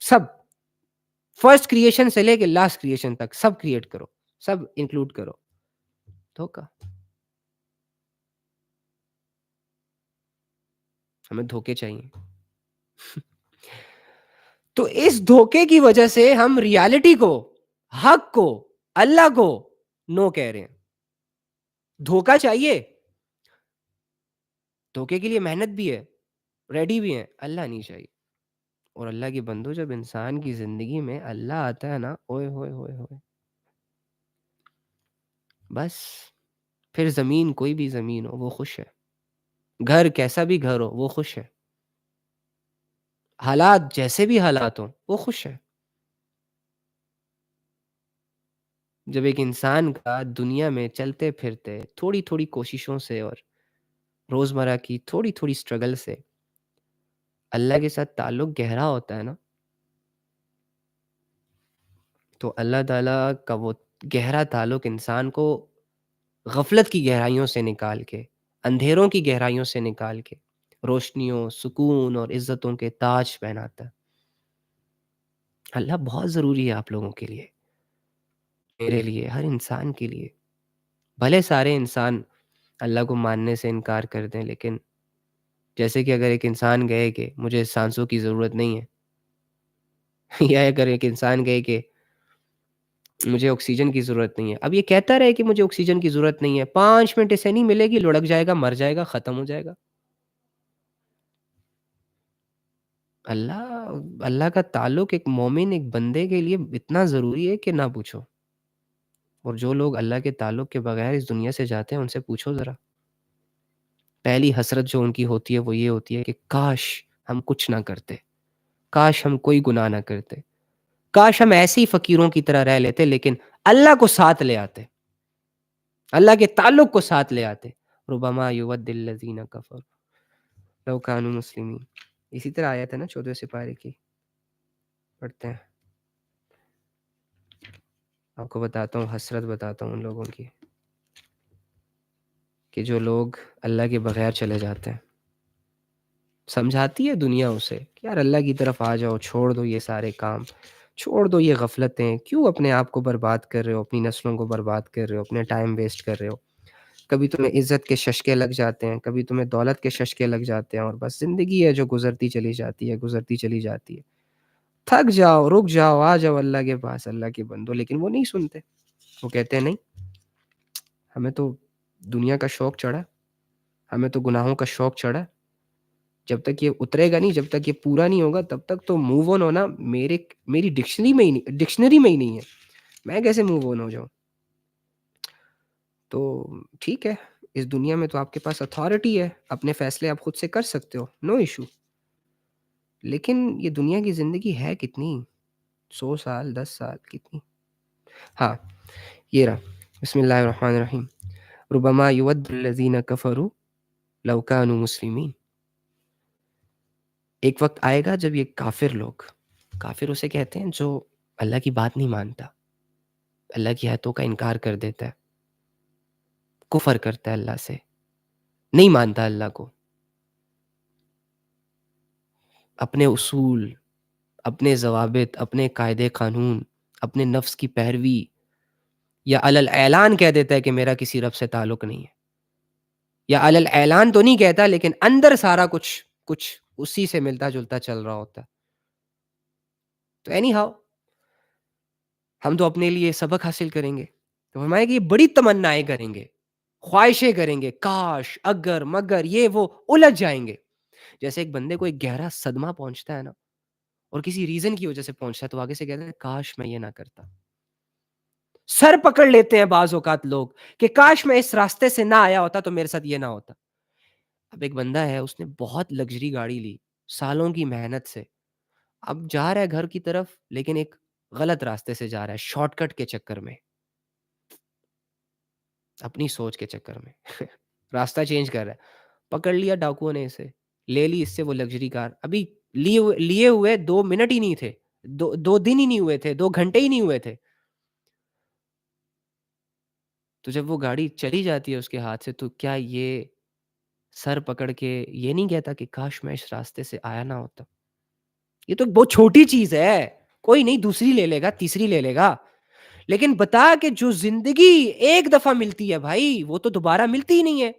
سب فرسٹ کریشن سے لے کے لاسٹ کریشن تک سب کریٹ کرو، سب انکلوڈ کرو. دھوکا. ہمیں دھوکے چاہیے. تو اس دھوکے کی وجہ سے ہم ریالٹی کو، حق کو، اللہ کو نو کہہ رہے ہیں. دھوکا چاہیے، دھوکے کے لیے محنت بھی ہے، ریڈی بھی ہے. اللہ نہیں چاہیے. اور اللہ کی بندو جب انسان کی زندگی میں اللہ آتا ہے نا، اوئے ہوئے ہوئے ہوئے، بس پھر زمین کوئی بھی زمین ہو وہ خوش ہے. گھر کیسا بھی گھر ہو وہ خوش ہے. حالات جیسے بھی حالات ہوں وہ خوش ہے. جب ایک انسان کا دنیا میں چلتے پھرتے تھوڑی تھوڑی کوششوں سے اور روزمرہ کی تھوڑی تھوڑی سٹرگل سے اللہ کے ساتھ تعلق گہرا ہوتا ہے نا، تو اللہ تعالیٰ کا وہ گہرا تعلق انسان کو غفلت کی گہرائیوں سے نکال کے، اندھیروں کی گہرائیوں سے نکال کے روشنیوں، سکون اور عزتوں کے تاج پہناتا ہے. اللہ بہت ضروری ہے آپ لوگوں کے لیے، میرے لیے، ہر انسان کے لیے. بھلے سارے انسان اللہ کو ماننے سے انکار کر دیں، لیکن جیسے کہ اگر ایک انسان کہے کہ مجھے سانسوں کی ضرورت نہیں ہے یا اگر ایک انسان کہے کہ مجھے آکسیجن کی ضرورت نہیں ہے، اب یہ کہتا رہے کہ مجھے آکسیجن کی ضرورت نہیں ہے، 5 منٹ اسے نہیں ملے گی، لڑک جائے گا، مر جائے گا، ختم ہو جائے گا. اللہ کا تعلق ایک مومن، ایک بندے کے لیے اتنا ضروری ہے کہ نہ پوچھو. اور جو لوگ اللہ کے تعلق کے بغیر اس دنیا سے جاتے ہیں ان سے پوچھو ذرا، پہلی حسرت جو ان کی ہوتی ہے وہ یہ ہوتی ہے کہ کاش ہم کچھ نہ کرتے، کاش ہم کوئی گناہ نہ کرتے، کاش ہم ایسے ہی فقیروں کی طرح رہ لیتے لیکن اللہ کو ساتھ لے آتے، اللہ کے تعلق کو ساتھ لے آتے. ربما یود الذین کفروا لو کانوا مسلمین. اسی طرح آیت ہے نا 14 سپارے کی، پڑھتے ہیں. آپ کو بتاتا ہوں، حسرت بتاتا ہوں ان لوگوں کی کہ جو لوگ اللہ کے بغیر چلے جاتے ہیں. سمجھاتی ہے دنیا اسے کہ یار اللہ کی طرف آ جاؤ، چھوڑ دو یہ سارے کام، چھوڑ دو یہ غفلتیں، کیوں اپنے آپ کو برباد کر رہے ہو، اپنی نسلوں کو برباد کر رہے ہو، اپنے ٹائم ویسٹ کر رہے ہو. کبھی تمہیں عزت کے ششکے لگ جاتے ہیں، کبھی تمہیں دولت کے ششکے لگ جاتے ہیں، اور بس زندگی ہے جو گزرتی چلی جاتی ہے، گزرتی چلی جاتی ہے. تھک جاؤ، رک جاؤ، آ جاؤ اللہ کے پاس، اللہ کے بندو. لیکن وہ نہیں سنتے. وہ کہتے ہیں نہیں، ہمیں تو دنیا کا شوق چڑھا، ہمیں تو گناہوں کا شوق چڑھا. جب تک یہ اترے گا نہیں، جب تک یہ پورا نہیں ہوگا، تب تک تو موو آن ہونا میری ڈکشنری میں ہی نہیں ہے. میں کیسے موو آن ہو جاؤں؟ تو ٹھیک ہے، اس دنیا میں تو آپ کے پاس اتھارٹی ہے، اپنے فیصلے آپ خود سے کر سکتے ہو، نو ایشو. لیکن یہ دنیا کی زندگی ہے کتنی؟ 100 سال، 10 سال، کتنی؟ ہاں یہ رہا. بسم اللہ الرحمن الرحیم. ربما یود الذین کفروا لو کانوا مسلمین. ایک وقت آئے گا جب یہ کافر اسے کہتے ہیں جو اللہ کی بات نہیں مانتا، اللہ کی آیتوں کا انکار کر دیتا ہے، کفر کرتا ہے اللہ سے، نہیں مانتا اللہ کو، اپنے اصول، اپنے ضوابط، اپنے قاعدے قانون، اپنے نفس کی پیروی، یا علی الاعلان کہہ دیتا ہے کہ میرا کسی رب سے تعلق نہیں ہے. یا علی الاعلان تو نہیں کہتا، لیکن اندر سارا کچھ کچھ اسی سے ملتا جلتا چل رہا ہوتا ہے. تو اینی ہاؤ ہم تو اپنے لیے سبق حاصل کریں گے. تو فرمایا کہ یہ بڑی تمنائیں کریں گے، خواہشیں کریں گے، کاش، اگر، مگر، یہ وہ الجھ جائیں گے. جیسے ایک بندے کو ایک گہرا صدمہ پہنچتا ہے نا، اور کسی ریزن کی وجہ سے پہنچتا ہے، تو آگے سے کہتے ہیں کاش میں یہ نہ کرتا. سر پکڑ لیتے ہیں بعض اوقات لوگ کہ کاش میں اس راستے سے نہ آیا ہوتا تو میرے ساتھ یہ نہ ہوتا. اب ایک بندہ ہے، اس نے بہت لگژری گاڑی لی سالوں کی محنت سے، اب جا رہا ہے گھر کی طرف، لیکن ایک غلط راستے سے جا رہا ہے، شارٹ کٹ کے چکر میں، اپنی سوچ کے چکر میں راستہ چینج کر رہا ہے. پکڑ لیا ڈاکوؤں نے اسے، لے لی اس سے وہ لگژری کار. ابھی لیے ہوئے 2 منٹ ہی نہیں تھے، 2 دن ہی نہیں ہوئے تھے، 2 گھنٹے ہی نہیں ہوئے تھے. تو جب وہ گاڑی چلی جاتی ہے اس کے ہاتھ سے، تو کیا یہ سر پکڑ کے یہ نہیں کہتا کہ کاش میں اس راستے سے آیا نہ ہوتا؟ یہ تو بہت چھوٹی چیز ہے، کوئی نہیں، دوسری لے لے گا، تیسری لے لے گا. لیکن بتا کہ جو زندگی ایک دفعہ ملتی ہے بھائی، وہ تو دوبارہ ملتی ہی نہیں ہے.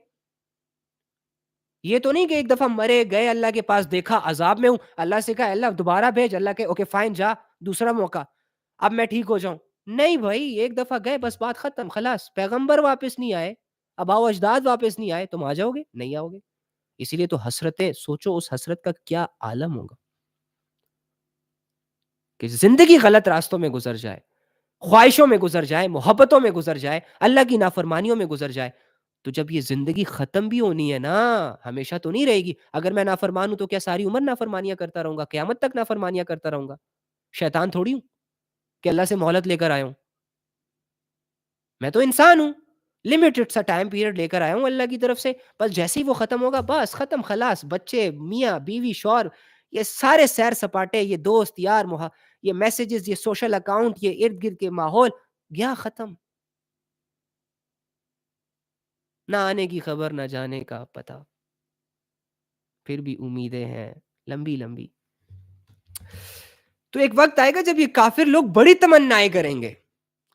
یہ تو نہیں کہ ایک دفعہ مرے گئے، اللہ کے پاس دیکھا عذاب میں ہوں، اللہ سے کہا اللہ دوبارہ بھیج، اللہ کے اوکے فائن جا، دوسرا موقع، اب میں ٹھیک ہو جاؤں. نہیں بھائی، ایک دفعہ گئے بس بات ختم، خلاص. پیغمبر واپس نہیں آئے، آباء و اجداد واپس نہیں آئے، تم آ جاؤ گے؟ نہیں آؤ گے. اسی لیے تو حسرتیں، سوچو اس حسرت کا کیا عالم ہوگا کہ زندگی غلط راستوں میں گزر جائے، خواہشوں میں گزر جائے، محبتوں میں گزر جائے، اللہ کی نافرمانیوں میں گزر جائے. تو جب یہ زندگی ختم بھی ہونی ہے نا، ہمیشہ تو نہیں رہے گی. اگر میں نافرمان ہوں تو کیا ساری عمر نافرمانیاں کرتا رہوں گا؟ قیامت تک نافرمانیاں کرتا رہوں گا؟ شیطان تھوڑی ہوں کہ اللہ سے مہلت لے کر آیا ہوں. میں تو انسان ہوں، لمیٹڈ سا ٹائم پیریڈ لے کر آیا ہوں اللہ کی طرف سے. بس جیسے ہی وہ ختم ہوگا بس ختم، خلاص. بچے، میاں بیوی، شوہر، یہ سارے سیر سپاٹے، یہ دوست یار، یہ میسیجز، یہ سوشل اکاؤنٹ، یہ ارد گرد کے ماحول، گیا ختم. نہ آنے کی خبر، نہ جانے کا پتہ، پھر بھی امیدیں ہیں لمبی لمبی. تو ایک وقت آئے گا جب یہ کافر لوگ بڑی تمنائیں کریں گے.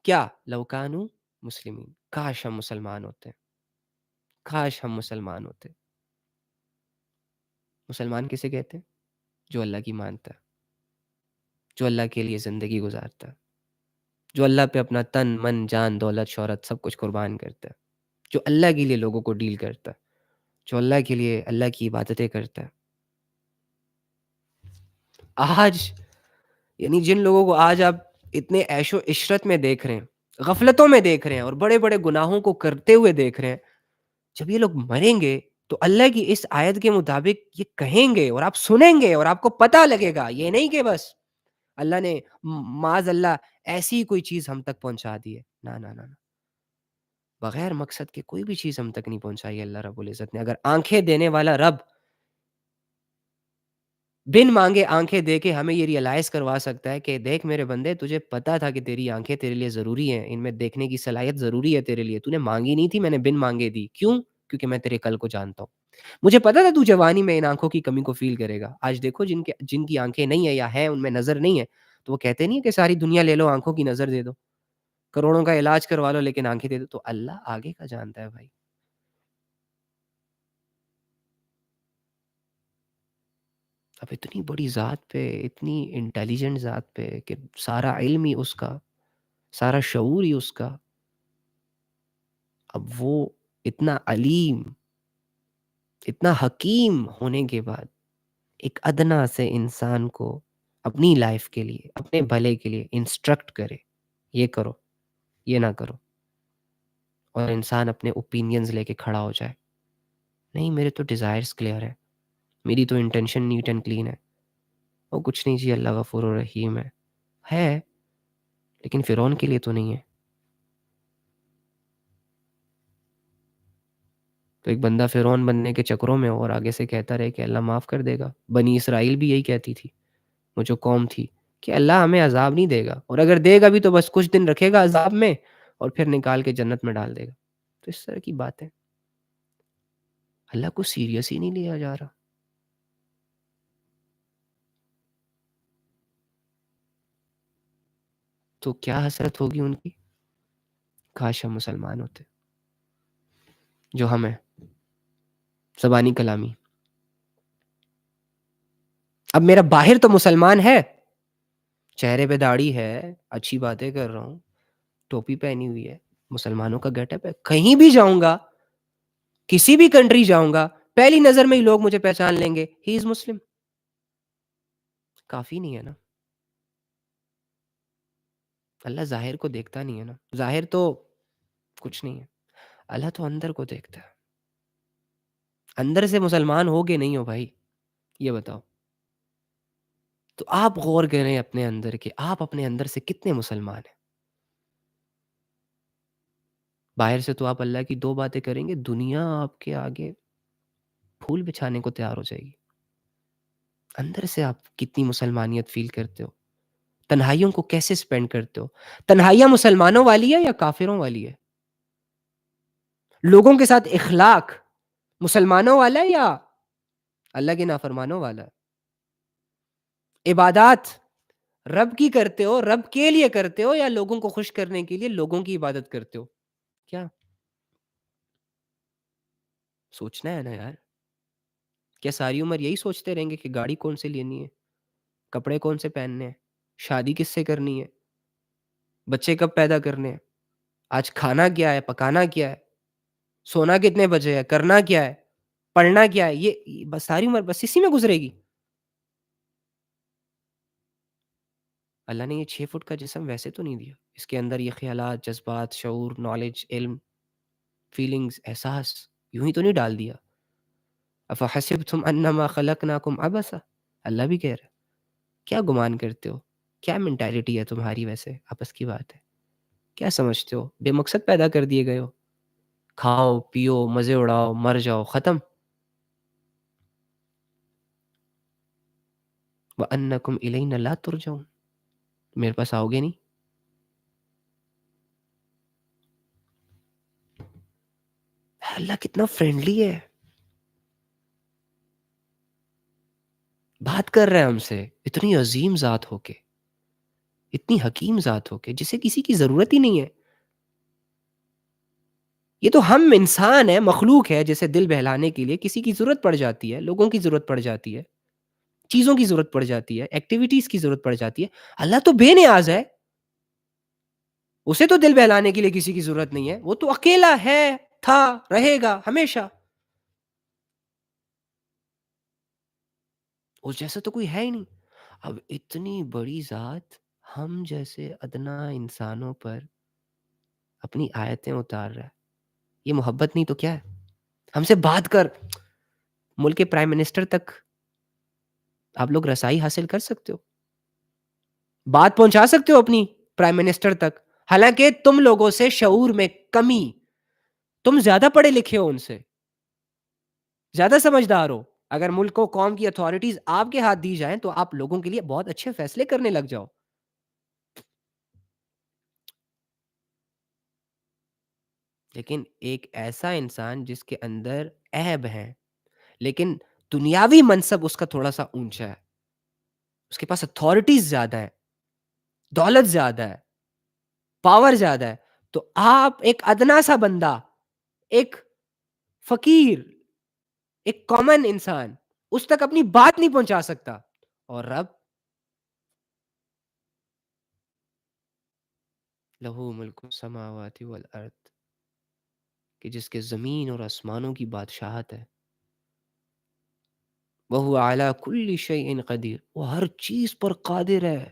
کیا؟ لوکانو مسلمین، کاش ہم مسلمان ہوتے، کاش ہم مسلمان ہوتے. مسلمان کسے کہتے ہیں؟ جو اللہ کی مانتا ہے، جو اللہ کے لیے زندگی گزارتا ہے، جو اللہ پہ اپنا تن من جان دولت شہرت سب کچھ قربان کرتا ہے، جو اللہ کے لیے لوگوں کو ڈیل کرتا ہے، جو اللہ کے لیے اللہ کی عبادتیں کرتا ہے. آج یعنی جن لوگوں کو آج آپ اتنے عیش و عشرت میں دیکھ رہے ہیں، غفلتوں میں دیکھ رہے ہیں، اور بڑے بڑے گناہوں کو کرتے ہوئے دیکھ رہے ہیں، جب یہ لوگ مریں گے تو اللہ کی اس آیت کے مطابق یہ کہیں گے اور آپ سنیں گے اور آپ کو پتہ لگے گا. یہ نہیں کہ بس اللہ نے معاذ اللہ ایسی ہی کوئی چیز ہم تک پہنچا دی ہے. نہ نہ نہ، بغیر مقصد کے کوئی بھی چیز ہم تک نہیں پہنچائی اللہ رب العزت نے. اگر آنکھیں دینے والا رب بن مانگے آنکھیں دے کے ہمیں یہ ریئلائز کروا سکتا ہے کہ دیکھ میرے بندے، تجھے پتا تھا کہ تیری آنکھیں تیرے لیے ضروری ہیں، ان میں دیکھنے کی صلاحیت ضروری ہے تیرے لیے، تو نے مانگی نہیں تھی، میں نے بن مانگے دی. کیوں؟ کیونکہ میں تیرے کل کو جانتا ہوں. مجھے پتا تھا تو جوانی میں ان آنکھوں کی کمی کو فیل کرے گا. آج دیکھو جن کی آنکھیں نہیں ہیں یا ہیں ان میں نظر نہیں ہے، تو وہ کہتے نہیں کہ ساری دنیا لے لو، آنکھوں کی نظر دے دو، کروڑوں کا علاج کروا لو لیکن آنکھیں دے دو. تو اللہ آگے کا جانتا ہے بھائی. اب اتنی بڑی ذات پہ، اتنی انٹیلیجنٹ ذات پہ کہ سارا علم ہی اس کا، سارا شعور ہی اس کا، اب وہ اتنا علیم، اتنا حکیم ہونے کے بعد ایک ادنا سے انسان کو اپنی لائف کے لیے، اپنے بھلے کے لیے انسٹرکٹ کرے، یہ کرو، یہ نہ کرو، اور انسان اپنے اوپینینز لے کے کھڑا ہو جائے. نہیں، میرے تو ڈیزائرز کلیئر ہے، میری تو انٹینشن نیٹ اینڈ کلین ہے، وہ کچھ نہیں جی، اللہ غفور الرحیم ہے، لیکن فرعون کے لیے تو نہیں ہے. تو ایک بندہ فرعون بننے کے چکروں میں اور آگے سے کہتا رہے کہ اللہ معاف کر دے گا. بنی اسرائیل بھی یہی کہتی تھی، وہ جو قوم تھی، کہ اللہ ہمیں عذاب نہیں دے گا، اور اگر دے گا بھی تو بس کچھ دن رکھے گا عذاب میں اور پھر نکال کے جنت میں ڈال دے گا. تو اس طرح کی باتیں اللہ کو سیریس ہی نہیں لیا جا رہا. تو کیا حسرت ہوگی ان کی؟ کاش ہم مسلمان ہوتے جو ہم ہیں. زبانی کلامی. اب میرا باہر تو مسلمان ہے، چہرے پہ داڑھی ہے، اچھی باتیں کر رہا ہوں، ٹوپی پہنی ہوئی ہے، مسلمانوں کا گیٹ اپ ہے، کہیں بھی جاؤں گا، کسی بھی کنٹری جاؤں گا، پہلی نظر میں ہی لوگ مجھے پہچان لیں گے، ہی از مسلم. کافی نہیں ہے نا؟ اللہ ظاہر کو دیکھتا نہیں ہے نا، ظاہر تو کچھ نہیں ہے، اللہ تو اندر کو دیکھتا ہے. اندر سے مسلمان ہو کہ نہیں ہو بھائی، یہ بتاؤ. تو آپ غور کریں اپنے اندر کہ آپ اپنے اندر سے کتنے مسلمان ہیں. باہر سے تو آپ اللہ کی 2 باتیں کریں گے، دنیا آپ کے آگے پھول بچھانے کو تیار ہو جائے گی. اندر سے آپ کتنی مسلمانیت فیل کرتے ہو، تنہائیوں کو کیسے سپینڈ کرتے ہو. تنہائیاں مسلمانوں والی ہے یا کافروں والی ہے؟ لوگوں کے ساتھ اخلاق مسلمانوں والا ہے یا اللہ کے نافرمانوں والا ہے؟ عبادات رب کی کرتے ہو، رب کے لیے کرتے ہو یا لوگوں کو خوش کرنے کے لیے لوگوں کی عبادت کرتے ہو؟ کیا سوچنا ہے نا یار. کیا ساری عمر یہی سوچتے رہیں گے کہ گاڑی کون سے لینی ہے، کپڑے کون سے پہننے ہیں، شادی کس سے کرنی ہے، بچے کب پیدا کرنے ہیں، آج کھانا کیا ہے، پکانا کیا ہے، سونا کتنے بجے ہے، کرنا کیا ہے، پڑھنا کیا ہے، یہ بس ساری عمر بس اسی میں گزرے گی. اللہ نے یہ 6 فٹ کا جسم ویسے تو نہیں دیا، اس کے اندر یہ خیالات، جذبات، شعور، نالج، علم، فیلنگز، احساس یوں ہی تو نہیں ڈال دیا. افحسبتم انما خلقناکم عبثا، اللہ بھی کہہ رہا ہے کیا گمان کرتے ہو، کیا مینٹالٹی ہے تمہاری، ویسے آپس کی بات ہے، کیا سمجھتے ہو بے مقصد پیدا کر دیے گئے ہو، کھاؤ پیو مزے اڑاؤ مر جاؤ ختم. وَأَنَّكُمْ إِلَيْنَا لَا تُرْجَعُونَ، میرے پاس آؤ گے نہیں. اللہ کتنا فرینڈلی ہے، بات کر رہا ہے ہم سے، اتنی عظیم ذات ہو کے، اتنی حکیم ذات ہو کے جسے کسی کی ضرورت ہی نہیں ہے. یہ تو ہم انسان ہیں، مخلوق ہے، جیسے دل بہلانے کے لیے کسی کی ضرورت پڑ جاتی ہے، لوگوں کی ضرورت پڑ جاتی ہے، چیزوں کی ضرورت پڑ جاتی ہے، ایکٹیویٹیز کی ضرورت پڑ جاتی ہے. اللہ تو بے نیاز ہے، اسے تو دل بہلانے کے لیے کسی کی ضرورت نہیں ہے، وہ تو اکیلا ہے، تھا، رہے گا ہمیشہ. اس جیسا تو کوئی ہے ہی نہیں. اب اتنی بڑی ذات ہم جیسے ادنا انسانوں پر اپنی آیتیں اتار رہا ہے، یہ محبت نہیں تو کیا ہے؟ ہم سے بات کر، ملک کے پرائم منسٹر تک آپ لوگ رسائی حاصل کر سکتے ہو، بات پہنچا سکتے ہو اپنی پرائم منسٹر تک، حالانکہ تم لوگوں سے شعور میں کمی، تم زیادہ پڑھے لکھے ہو، ان سے زیادہ سمجھدار ہو. اگر ملک کو قوم کی اتھارٹیز آپ کے ہاتھ دی جائیں تو آپ لوگوں کے لیے بہت اچھے فیصلے کرنے لگ جاؤ. لیکن ایک ایسا انسان جس کے اندر عیب ہے لیکن دنیاوی منصب اس کا تھوڑا سا اونچا ہے، اس کے پاس اتھارٹیز زیادہ ہے، دولت زیادہ ہے، پاور زیادہ ہے، تو آپ ایک ادنا سا بندہ، ایک فقیر، ایک کامن انسان اس تک اپنی بات نہیں پہنچا سکتا. اور رب لہو ملک السماوات والارض، کہ جس کے زمین اور آسمانوں کی بادشاہت ہے، وہو علی کل شیء قدیر، وہ ہر چیز پر قادر ہے.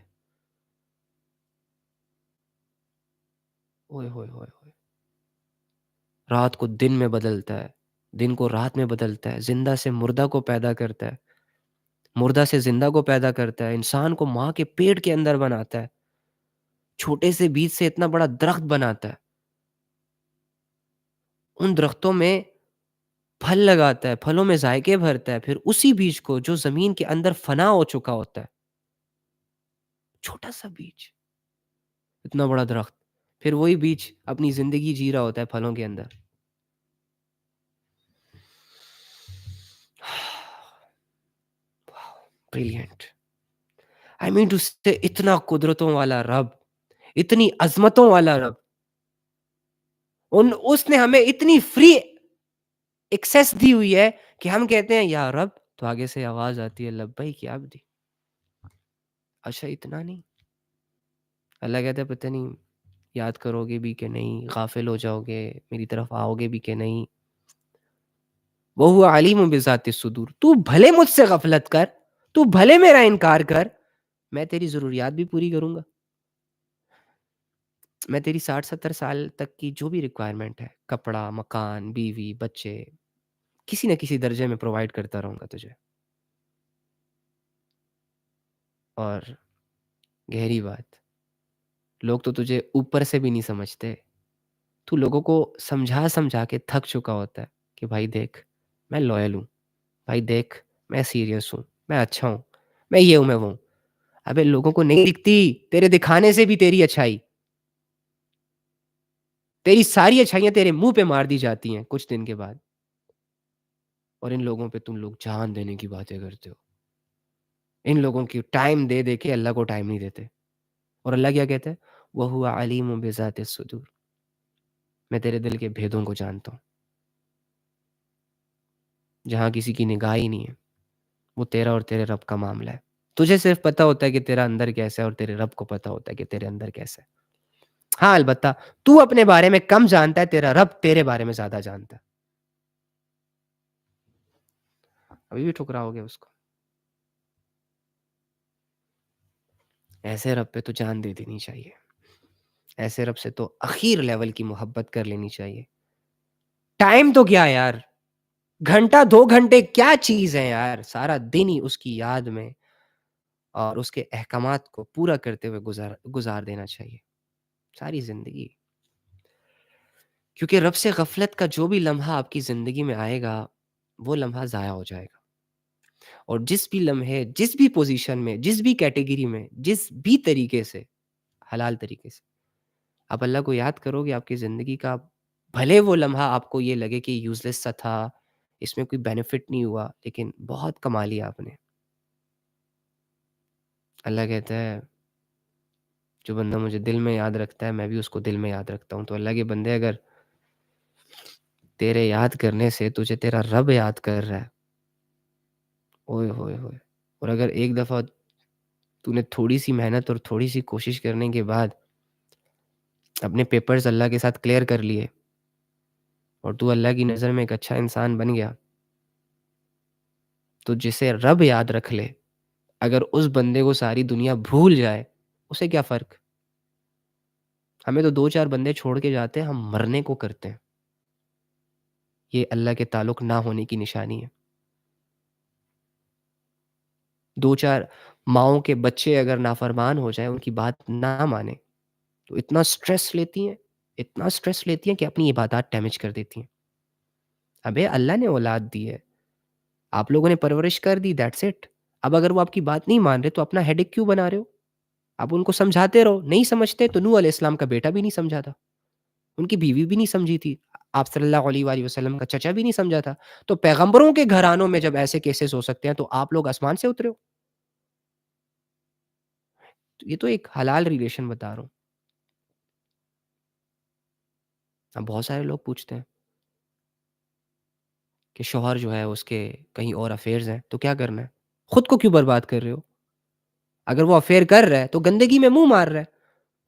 اوئے ہوئے ہوئے ہوئے، رات کو دن میں بدلتا ہے، دن کو رات میں بدلتا ہے، زندہ سے مردہ کو پیدا کرتا ہے، مردہ سے زندہ کو پیدا کرتا ہے، انسان کو ماں کے پیٹ کے اندر بناتا ہے، چھوٹے سے بیج سے اتنا بڑا درخت بناتا ہے، ان درختوں میں پھل لگاتا ہے، پھلوں میں ذائقے بھرتا ہے، پھر اسی بیج کو جو زمین کے اندر فنا ہو چکا ہوتا ہے، چھوٹا سا بیج، اتنا بڑا درخت، پھر وہی بیج اپنی زندگی جی رہا ہوتا ہے پھلوں کے اندر. بریلینٹ. آئی مین ٹو سے اتنا قدرتوں والا رب، اتنی عظمتوں والا رب، اس نے ہمیں اتنی فری ایکسیس دی ہوئی ہے کہ ہم کہتے ہیں یا رب، تو آگے سے آواز آتی ہے لبیک یا عبدی. اچھا اتنا نہیں. اللہ کہتا ہے پتہ نہیں یاد کرو گے بھی کہ نہیں، غافل ہو جاؤ گے، میری طرف آؤ گے بھی کہ نہیں. وَهُوَ عَلِيمٌ بِذَاتِ الصُّدُورِ. تو بھلے مجھ سے غفلت کر، تو بھلے میرا انکار کر، میں تیری ضروریات بھی پوری کروں گا. میں تیری 60-70 سال تک کی جو بھی ریکوائرمنٹ ہے، کپڑا، مکان، بیوی، بچے، کسی نہ کسی درجے میں پرووائڈ کرتا رہوں گا تجھے. اور گہری بات، لوگ تو تجھے اوپر سے بھی نہیں سمجھتے. تو لوگوں کو سمجھا سمجھا کے تھک چکا ہوتا ہے کہ بھائی دیکھ میں لوئل ہوں، بھائی دیکھ میں سیریس ہوں، میں اچھا ہوں، میں یہ ہوں، میں وہ ہوں. ابے لوگوں کو نہیں دکھتی تیرے دکھانے سے بھی تیری اچھائی. تیری ساری اچھائیاں تیرے منہ پہ مار دی جاتی ہیں کچھ دن کے بعد، اور ان لوگوں پہ تم لوگ جان دینے کی باتیں کرتے ہو. ان لوگوں کی ٹائم دے دے کے اللہ کو ٹائم نہیں دیتے. اور اللہ کیا کہتا ہے؟ وَهُوَ عَلِيمٌ بِذَاتِ الصُّدُورِ. میں تیرے دل کے بھیدوں کو جانتا ہوں. جہاں کسی کی نگاہ ہی نہیں ہے، وہ تیرا اور تیرے رب کا معاملہ ہے. تجھے صرف پتہ ہوتا ہے کہ تیرا اندر کیسا ہے، اور تیرے رب کو پتہ ہوتا ہے کہ تیرے اندر کیسا ہے. ہاں البتہ تو اپنے بارے میں کم جانتا ہے، تیرا رب تیرے بارے میں زیادہ جانتا ہے. ابھی بھی ٹھکراؤ گے اس کو؟ ایسے رب پہ تو جان دے دینی چاہیے. ایسے رب سے تو اخیر لیول کی محبت کر لینی چاہیے. ٹائم تو کیا یار، گھنٹہ 2 گھنٹے کیا چیز ہے یار. سارا دن ہی اس کی یاد میں اور اس کے احکامات کو پورا کرتے ہوئے گزار دینا چاہیے، ساری زندگی. کیونکہ رب سے غفلت کا جو بھی لمحہ آپ کی زندگی میں آئے گا، وہ لمحہ ضائع ہو جائے گا. اور جس بھی لمحے، جس بھی پوزیشن میں، جس بھی کیٹیگری میں، جس بھی طریقے سے، حلال طریقے سے آپ اللہ کو یاد کرو گے، آپ کی زندگی کا بھلے وہ لمحہ آپ کو یہ لگے کہ یوز لیس سا تھا، اس میں کوئی بینیفٹ نہیں ہوا، لیکن بہت کما لیا آپ نے. اللہ کہتا ہے جو بندہ مجھے دل میں یاد رکھتا ہے، میں بھی اس کو دل میں یاد رکھتا ہوں. تو اللہ کے بندے، اگر تیرے یاد کرنے سے تجھے تیرا رب یاد کر رہا ہے، اوئے ہوئے ہوئے، اور اگر ایک دفعہ تو نے تھوڑی سی محنت اور تھوڑی سی کوشش کرنے کے بعد اپنے پیپرز اللہ کے ساتھ کلیئر کر لیے، اور تو اللہ کی نظر میں ایک اچھا انسان بن گیا، تو جسے رب یاد رکھ لے، اگر اس بندے کو ساری دنیا بھول جائے، اسے کیا فرق؟ ہمیں تو 2-4 بندے چھوڑ کے جاتے ہیں، ہم مرنے کو کرتے ہیں. یہ اللہ کے تعلق نہ ہونے کی نشانی ہے. 2-4 ماؤں کے بچے اگر نافرمان ہو جائیں، ان کی بات نہ مانیں، تو اتنا سٹریس لیتی ہیں، اتنا سٹریس لیتی ہیں کہ اپنی عبادات ڈیمیج کر دیتی ہیں. ابے اللہ نے اولاد دی ہے، آپ لوگوں نے پرورش کر دی، دیٹس اٹ. اب اگر وہ آپ کی بات نہیں مان رہے تو اپنا ہیڈک کیوں بنا رہے ہو؟ آپ ان کو سمجھاتے رہو. نہیں سمجھتے تو نوح علیہ السلام کا بیٹا بھی نہیں سمجھا تھا، ان کی بیوی بھی نہیں سمجھی تھی، آپ صلی اللہ علیہ وآلہ وسلم کا چچا بھی نہیں سمجھا تھا. تو پیغمبروں کے گھرانوں میں جب ایسے کیسز ہو سکتے ہیں، تو آپ لوگ آسمان سے اترے ہو؟ تو یہ تو ایک حلال ریلیشن بتا رہا ہوں. اب بہت سارے لوگ پوچھتے ہیں کہ شوہر جو ہے اس کے کہیں اور افیئرز ہیں، تو کیا کرنا ہے؟ خود کو کیوں برباد کر رہے ہو؟ اگر وہ افیئر کر رہا ہے تو گندگی میں منہ مار رہا ہے.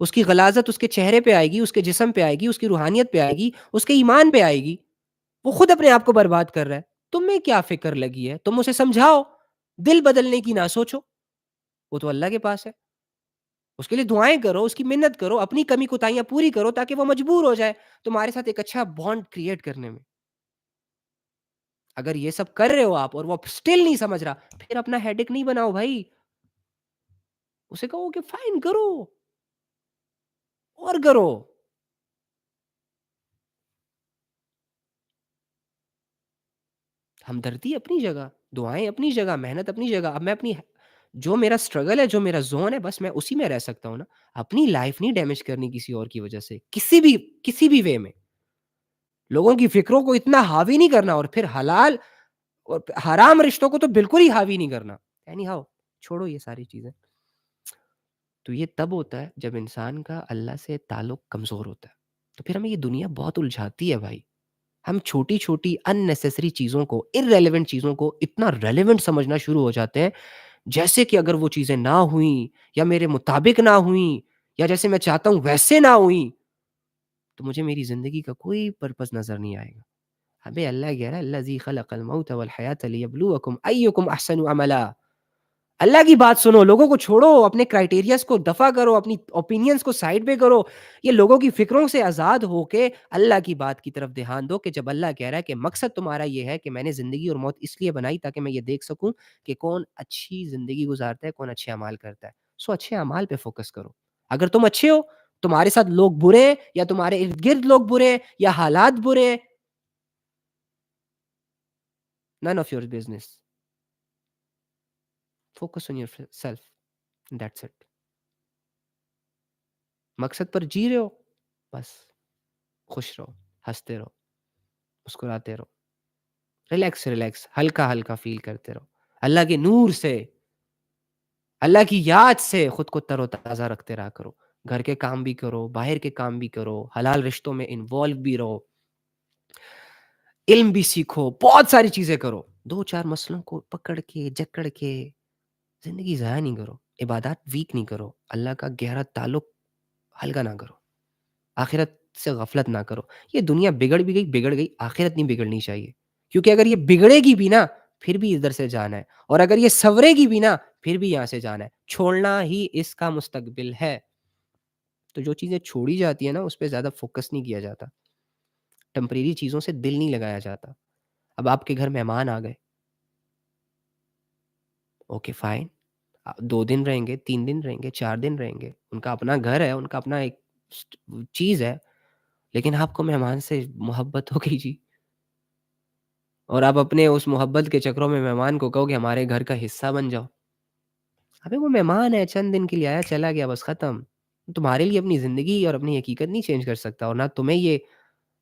اس کی غلاظت اس کے چہرے پہ آئے گی، اس کے جسم پہ آئے گی، اس کی روحانیت پہ آئے گی، اس کے ایمان پہ آئے گی. وہ خود اپنے آپ کو برباد کر رہا ہے. تمہیں کیا فکر لگی ہے؟ تم اسے سمجھاؤ، دل بدلنے کی نہ سوچو، وہ تو اللہ کے پاس ہے. اس کے لیے دعائیں کرو، اس کی منت کرو، اپنی کمی کوتاہیاں پوری کرو، تاکہ وہ مجبور ہو جائے تمہارے ساتھ ایک اچھا بانڈ کریٹ کرنے میں. اگر یہ سب کر رہے ہو آپ اور وہ اسٹل نہیں سمجھ رہا، پھر اپنا ہیڈک نہیں بناؤ بھائی. اسے کہو کہ فائن کرو اور کرو. ہمدردی اپنی جگہ، دعائیں اپنی جگہ، محنت اپنی جگہ. اب میں اپنی جو میرا اسٹرگل ہے، جو میرا زون ہے، بس میں اسی میں رہ سکتا ہوں نا. اپنی لائف نہیں ڈیمیج کرنی کسی اور کی وجہ سے، کسی بھی وے میں. لوگوں کی فکروں کو اتنا حاوی نہیں کرنا، اور پھر حلال اور حرام رشتوں کو تو بالکل ہی حاوی نہیں کرنا. اینی ہاؤ، چھوڑو یہ ساری چیزیں. تو یہ تب ہوتا ہے جب انسان کا اللہ سے تعلق کمزور ہوتا ہے. تو پھر ہمیں یہ دنیا بہت الجھاتی ہے بھائی. ہم چھوٹی-چھوٹی unnecessary چیزوں کو، irrelevant چیزوں کو اتنا relevant سمجھنا شروع ہو جاتے ہیں، جیسے کہ اگر وہ چیزیں نہ ہوئیں یا میرے مطابق نہ ہوئیں یا جیسے میں چاہتا ہوں ویسے نہ ہوئیں، تو مجھے میری زندگی کا کوئی پرپس نظر نہیں آئے گا۔ ابے اللہ کہہ رہا ہے الذی خلق الموت والحیات لیبلوکم ایکم احسن عملا۔ اللہ کی بات سنو، لوگوں کو چھوڑو، اپنے کرائٹیریاز کو دفع کرو، اپنی اوپینینز کو سائڈ پہ کرو، یہ لوگوں کی فکروں سے آزاد ہو کے اللہ کی بات کی طرف دھیان دو کہ جب اللہ کہہ رہا ہے کہ مقصد تمہارا یہ ہے کہ میں نے زندگی اور موت اس لیے بنائی تاکہ میں یہ دیکھ سکوں کہ کون اچھی زندگی گزارتا ہے، کون اچھے اعمال کرتا ہے، سو اچھے اعمال پہ فوکس کرو۔ اگر تم اچھے ہو، تمہارے ساتھ لوگ برے ہیں یا تمہارے ارد گرد لوگ برے ہیں یا حالات برے ہیں، none of your business. Focus on yourself. That's it. مقصد پر جی رہے ہو، بس خوش رہو، ہنستے رہو، مسکراتے رہو، ریلیکس ریلیکس، ہلکا ہلکا فیل کرتے رہو، اللہ کے نور سے، اللہ کی یاد سے خود کو تر و تازہ رکھتے رہا کرو، گھر کے کام بھی کرو، باہر کے کام بھی کرو، حلال رشتوں میں انوالو بھی رہو، علم بھی سیکھو، بہت ساری چیزیں کرو، دو چار مسئلوں کو پکڑ کے جکڑ کے زندگی ضائع نہیں کرو، عبادات ویک نہیں کرو، اللہ کا گہرا تعلق ہلکا نہ کرو، آخرت سے غفلت نہ کرو۔ یہ دنیا بگڑ گئی، آخرت نہیں بگڑنی چاہیے، کیونکہ اگر یہ بگڑے گی بھی نا پھر بھی ادھر سے جانا ہے، اور اگر یہ سورے گی بھی نا پھر بھی یہاں سے جانا ہے، چھوڑنا ہی اس کا مستقبل ہے۔ تو جو چیزیں چھوڑی جاتی ہیں نا اس پہ زیادہ فوکس نہیں کیا جاتا، ٹمپریری چیزوں سے دل نہیں لگایا جاتا۔ اب آپ کے گھر مہمان آ گئے، اوکے فائن، 2 دن رہیں گے، 3 دن رہیں گے، 4 دن رہیں گے، ان کا اپنا گھر ہے، ان کا اپنا ایک چیز ہے، لیکن آپ کو مہمان سے محبت ہو گئی جی، اور آپ اپنے اس محبت کے چکروں میں مہمان کو کہو کہ ہمارے گھر کا حصہ بن جاؤ۔ ابے وہ مہمان ہے، چند دن کے لیے آیا چلا گیا، بس ختم۔ تمہارے لیے اپنی زندگی اور اپنی حقیقت نہیں چینج کر سکتا، اور نہ تمہیں یہ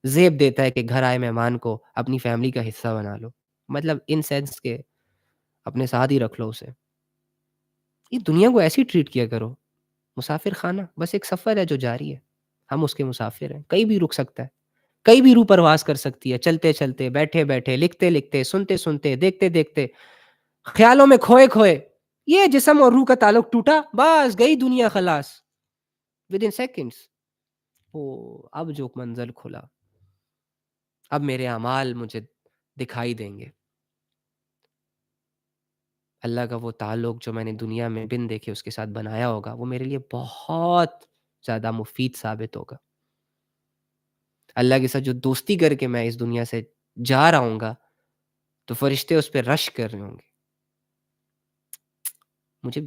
زیب دیتا ہے کہ گھر آئے مہمان کو اپنی فیملی کا حصہ بنا لو، مطلب ان سینس کہ اپنے ساتھ ہی رکھ لو اسے۔ یہ دنیا کو ایسی ٹریٹ کیا کرو، مسافر خانہ بس ایک سفر ہے جو جاری ہے، ہم اس کے مسافر ہیں، کہیں بھی رک سکتا ہے، کئی بھی روح پرواز کر سکتی ہے، چلتے چلتے، بیٹھے بیٹھے، لکھتے لکھتے، سنتے سنتے، دیکھتے دیکھتے، خیالوں میں کھوئے کھوئے، یہ جسم اور روح کا تعلق ٹوٹا، بس گئی دنیا خلاص، ود ان سیکنڈس۔ او اب جو منظر کھلا، اب میرے اعمال مجھے دکھائی دیں گے، اللہ کا وہ تعلق جو میں نے دنیا میں بن دیکھے اس کے ساتھ بنایا ہوگا، وہ میرے لیے بہت زیادہ مفید ثابت ہوگا۔ اللہ کے ساتھ جو دوستی کر کے میں اس دنیا سے جا رہا ہوں گا تو فرشتے اس پہ رش کر رہے ہوں گے، مجھے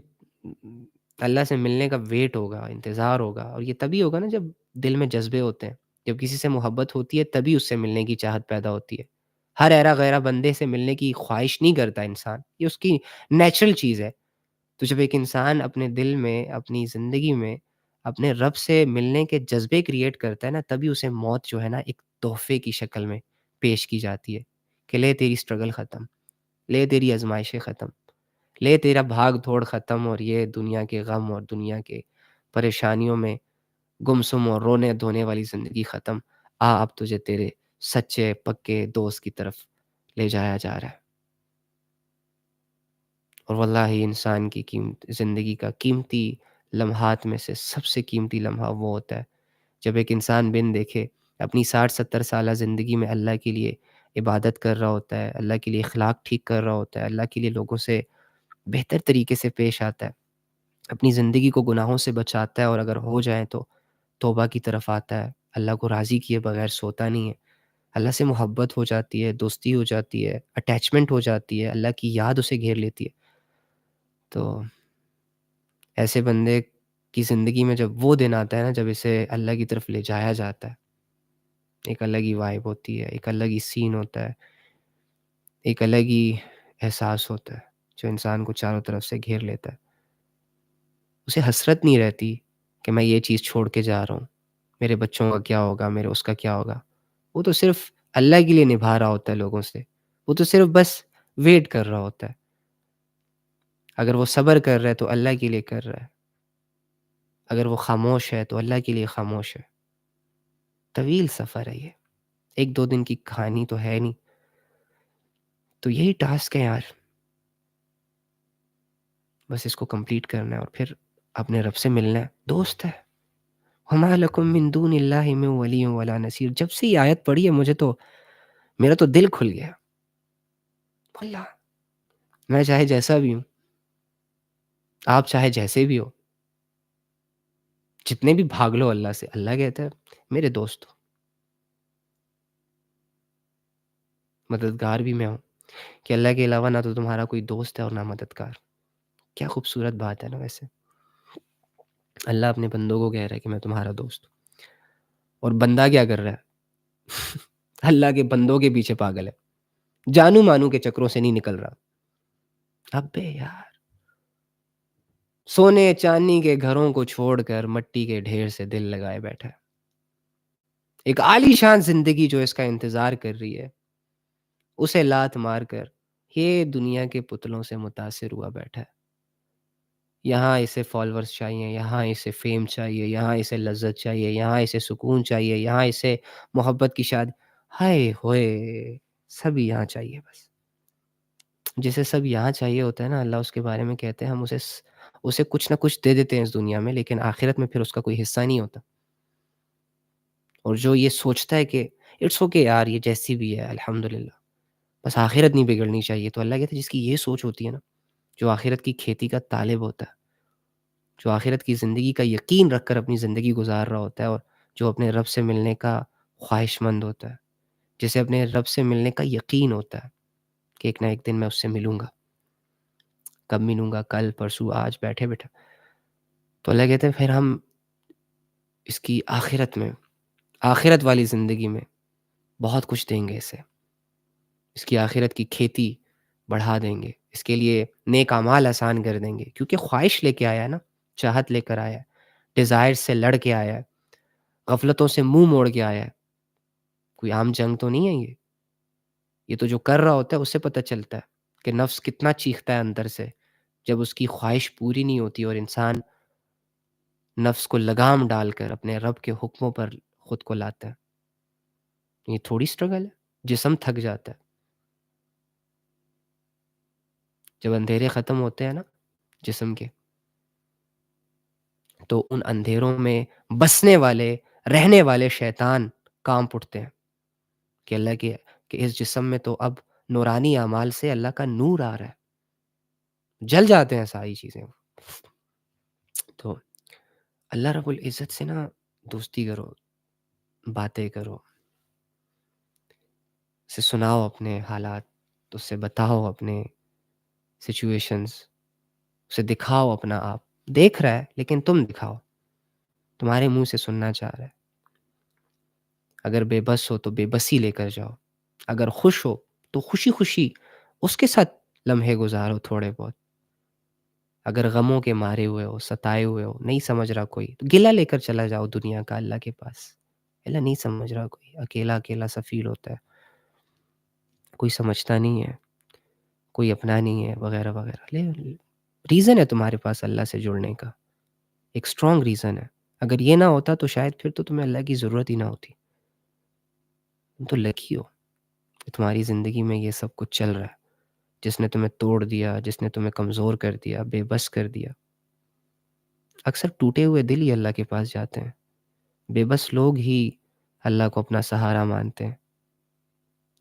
اللہ سے ملنے کا ویٹ ہوگا، انتظار ہوگا، اور یہ تبھی ہوگا نا جب دل میں جذبے ہوتے ہیں، جب کسی سے محبت ہوتی ہے تبھی اس سے ملنے کی چاہت پیدا ہوتی ہے۔ ہر ایرا غیرہ بندے سے ملنے کی خواہش نہیں کرتا انسان، یہ اس کی نیچرل چیز ہے۔ تو جب ایک انسان اپنے دل میں، اپنی زندگی میں اپنے رب سے ملنے کے جذبے کریٹ کرتا ہے نا، تبھی اسے موت جو ہے نا ایک تحفے کی شکل میں پیش کی جاتی ہے کہ لے تیری اسٹرگل ختم، لے تیری آزمائشیں ختم، لے تیرا بھاگ دوڑ ختم، اور یہ دنیا کے غم اور دنیا کے پریشانیوں میں گمسم اور رونے دھونے والی زندگی ختم، اب تجھے تیرے سچے پکے دوست کی طرف لے جایا جا رہا ہے۔ اور واللہ انسان کی زندگی کا قیمتی لمحات میں سے سب سے قیمتی لمحہ وہ ہوتا ہے جب ایک انسان بن دیکھے اپنی 60-70 سالہ زندگی میں اللہ کے لیے عبادت کر رہا ہوتا ہے، اللہ کے لیے اخلاق ٹھیک کر رہا ہوتا ہے، اللہ کے لیے لوگوں سے بہتر طریقے سے پیش آتا ہے، اپنی زندگی کو گناہوں سے بچاتا ہے، اور اگر ہو جائیں تو توبہ کی طرف آتا ہے، اللہ کو راضی کیے بغیر سوتا نہیں ہے، اللہ سے محبت ہو جاتی ہے، دوستی ہو جاتی ہے، اٹیچمنٹ ہو جاتی ہے، اللہ کی یاد اسے گھیر لیتی ہے۔ تو ایسے بندے کی زندگی میں جب وہ دن آتا ہے نا جب اسے اللہ کی طرف لے جایا جاتا ہے، ایک الگ ہی وائب ہوتی ہے، ایک الگ ہی سین ہوتا ہے، ایک الگ ہی احساس ہوتا ہے جو انسان کو چاروں طرف سے گھیر لیتا ہے۔ اسے حسرت نہیں رہتی کہ میں یہ چیز چھوڑ کے جا رہا ہوں، میرے بچوں کا کیا ہوگا، میرے اس کا کیا ہوگا۔ وہ تو صرف اللہ کے لیے نبھا رہا ہوتا ہے لوگوں سے، وہ تو صرف بس ویٹ کر رہا ہوتا ہے۔ اگر وہ صبر کر رہا ہے تو اللہ کے لیے کر رہا ہے، اگر وہ خاموش ہے تو اللہ کے لیے خاموش ہے۔ طویل سفر ہے یہ، ایک دو دن کی کہانی تو ہے نہیں. تو یہی ٹاسک ہے یار، بس اس کو کمپلیٹ کرنا ہے اور پھر اپنے رب سے ملنا ہے. دوست ہے. وَمَا لَكُم مِّن دُونِ اللَّهِ مِن وَلِيٍّ وَلَا نَصِيرٍ. جب سے یہ آیت پڑھی ہے مجھے تو میرا تو دل کھل گیا. اللہ، میں چاہے جیسا بھی ہوں، آپ چاہے جیسے بھی ہو، جتنے بھی بھاگ لو اللہ سے، اللہ کہتا ہے میرے دوست ہو، مددگار بھی میں ہوں. کہ اللہ کے علاوہ نہ تو تمہارا کوئی دوست ہے اور نہ مددگار. کیا خوبصورت بات ہے نا ویسے. اللہ اپنے بندوں کو کہہ رہا ہے کہ میں تمہارا دوست ہوں. اور بندہ کیا کر رہا ہے؟ اللہ کے بندوں کے پیچھے پاگل ہے، جانو مانو کے چکروں سے نہیں نکل رہا. ابے یار، سونے چاندی کے گھروں کو چھوڑ کر مٹی کے ڈھیر سے دل لگائے بیٹھا ہے. ایک عالی شان زندگی جو اس کا انتظار کر رہی ہے، اسے لات مار کر یہ دنیا کے پتلوں سے متاثر ہوا بیٹھا ہے. یہاں اسے فالورز چاہیے، یہاں اسے فیم چاہیے، یہاں اسے لذت چاہیے، یہاں اسے سکون چاہیے، یہاں اسے محبت کی شادی. ہائے ہوئے، سب یہاں چاہیے. بس جسے سب یہاں چاہیے ہوتا ہے نا، اللہ اس کے بارے میں کہتے ہیں ہم اسے کچھ نہ کچھ دے دیتے ہیں اس دنیا میں، لیکن آخرت میں پھر اس کا کوئی حصہ نہیں ہوتا. اور جو یہ سوچتا ہے کہ اٹس اوکے یار، یہ جیسی بھی ہے الحمدللہ، بس آخرت نہیں بگڑنی چاہیے، تو اللہ کہتے ہیں جس کی یہ سوچ ہوتی ہے نا، جو آخرت کی کھیتی کا طالب ہوتا ہے، جو آخرت کی زندگی کا یقین رکھ کر اپنی زندگی گزار رہا ہوتا ہے، اور جو اپنے رب سے ملنے کا خواہش مند ہوتا ہے، جسے اپنے رب سے ملنے کا یقین ہوتا ہے کہ ایک نہ ایک دن میں اس سے ملوں گا. کب ملوں گا؟ کل، پرسوں، آج، بیٹھے بیٹھے. تو اللہ کہتے ہیں پھر ہم اس کی آخرت میں، آخرت والی زندگی میں بہت کچھ دیں گے اسے. اس کی آخرت کی کھیتی بڑھا دیں گے، اس کے لیے نیک اعمال آسان کر دیں گے، کیونکہ خواہش لے کے آیا ہے نا، چاہت لے کر آیا ہے، ڈیزائر سے لڑ کے آیا ہے، غفلتوں سے منہ موڑ کے آیا ہے. کوئی عام جنگ تو نہیں ہے یہ تو جو کر رہا ہوتا ہے اس سے پتہ چلتا ہے کہ نفس کتنا چیختا ہے اندر سے جب اس کی خواہش پوری نہیں ہوتی اور انسان نفس کو لگام ڈال کر اپنے رب کے حکموں پر خود کو لاتا ہے. یہ تھوڑی سٹرگل ہے، جسم تھک جاتا ہے. جب اندھیرے ختم ہوتے ہیں نا جسم کے، تو ان اندھیروں میں بسنے والے، رہنے والے شیطان کانپ اٹھتے ہیں کہ اللہ کے کہ اس جسم میں تو اب نورانی اعمال سے اللہ کا نور آ رہا ہے. جل جاتے ہیں ساری چیزیں. تو اللہ رب العزت سے نا دوستی کرو، باتیں کرو، اسے سناؤ اپنے حالات، اس سے بتاؤ اپنے سچویشنز، اسے دکھاؤ اپنا آپ. دیکھ رہا ہے لیکن تم دکھاؤ، تمہارے منہ سے سننا چاہ رہا ہے. اگر بے بس ہو تو بے بسی لے کر جاؤ، اگر خوش ہو تو خوشی خوشی اس کے ساتھ لمحے گزارو تھوڑے بہت. اگر غموں کے مارے ہوئے ہو، ستائے ہوئے ہو، نہیں سمجھ رہا کوئی، تو گلہ لے کر چلا جاؤ دنیا کا اللہ کے پاس. اللہ نہیں سمجھ رہا کوئی، اکیلا اکیلا سا فیل ہوتا ہے، کوئی سمجھتا نہیں ہے، کوئی اپنا نہیں ہے، وغیرہ وغیرہ. ریزن ہے تمہارے پاس اللہ سے جڑنے کا، ایک اسٹرانگ ریزن ہے. اگر یہ نہ ہوتا تو شاید پھر تو تمہیں اللہ کی ضرورت ہی نہ ہوتی. تم تو لکی ہو کہ تمہاری زندگی میں یہ سب کچھ چل رہا ہے. جس نے تمہیں توڑ دیا، جس نے تمہیں کمزور کر دیا، بے بس کر دیا. اکثر ٹوٹے ہوئے دل ہی اللہ کے پاس جاتے ہیں، بے بس لوگ ہی اللہ کو اپنا سہارا مانتے ہیں.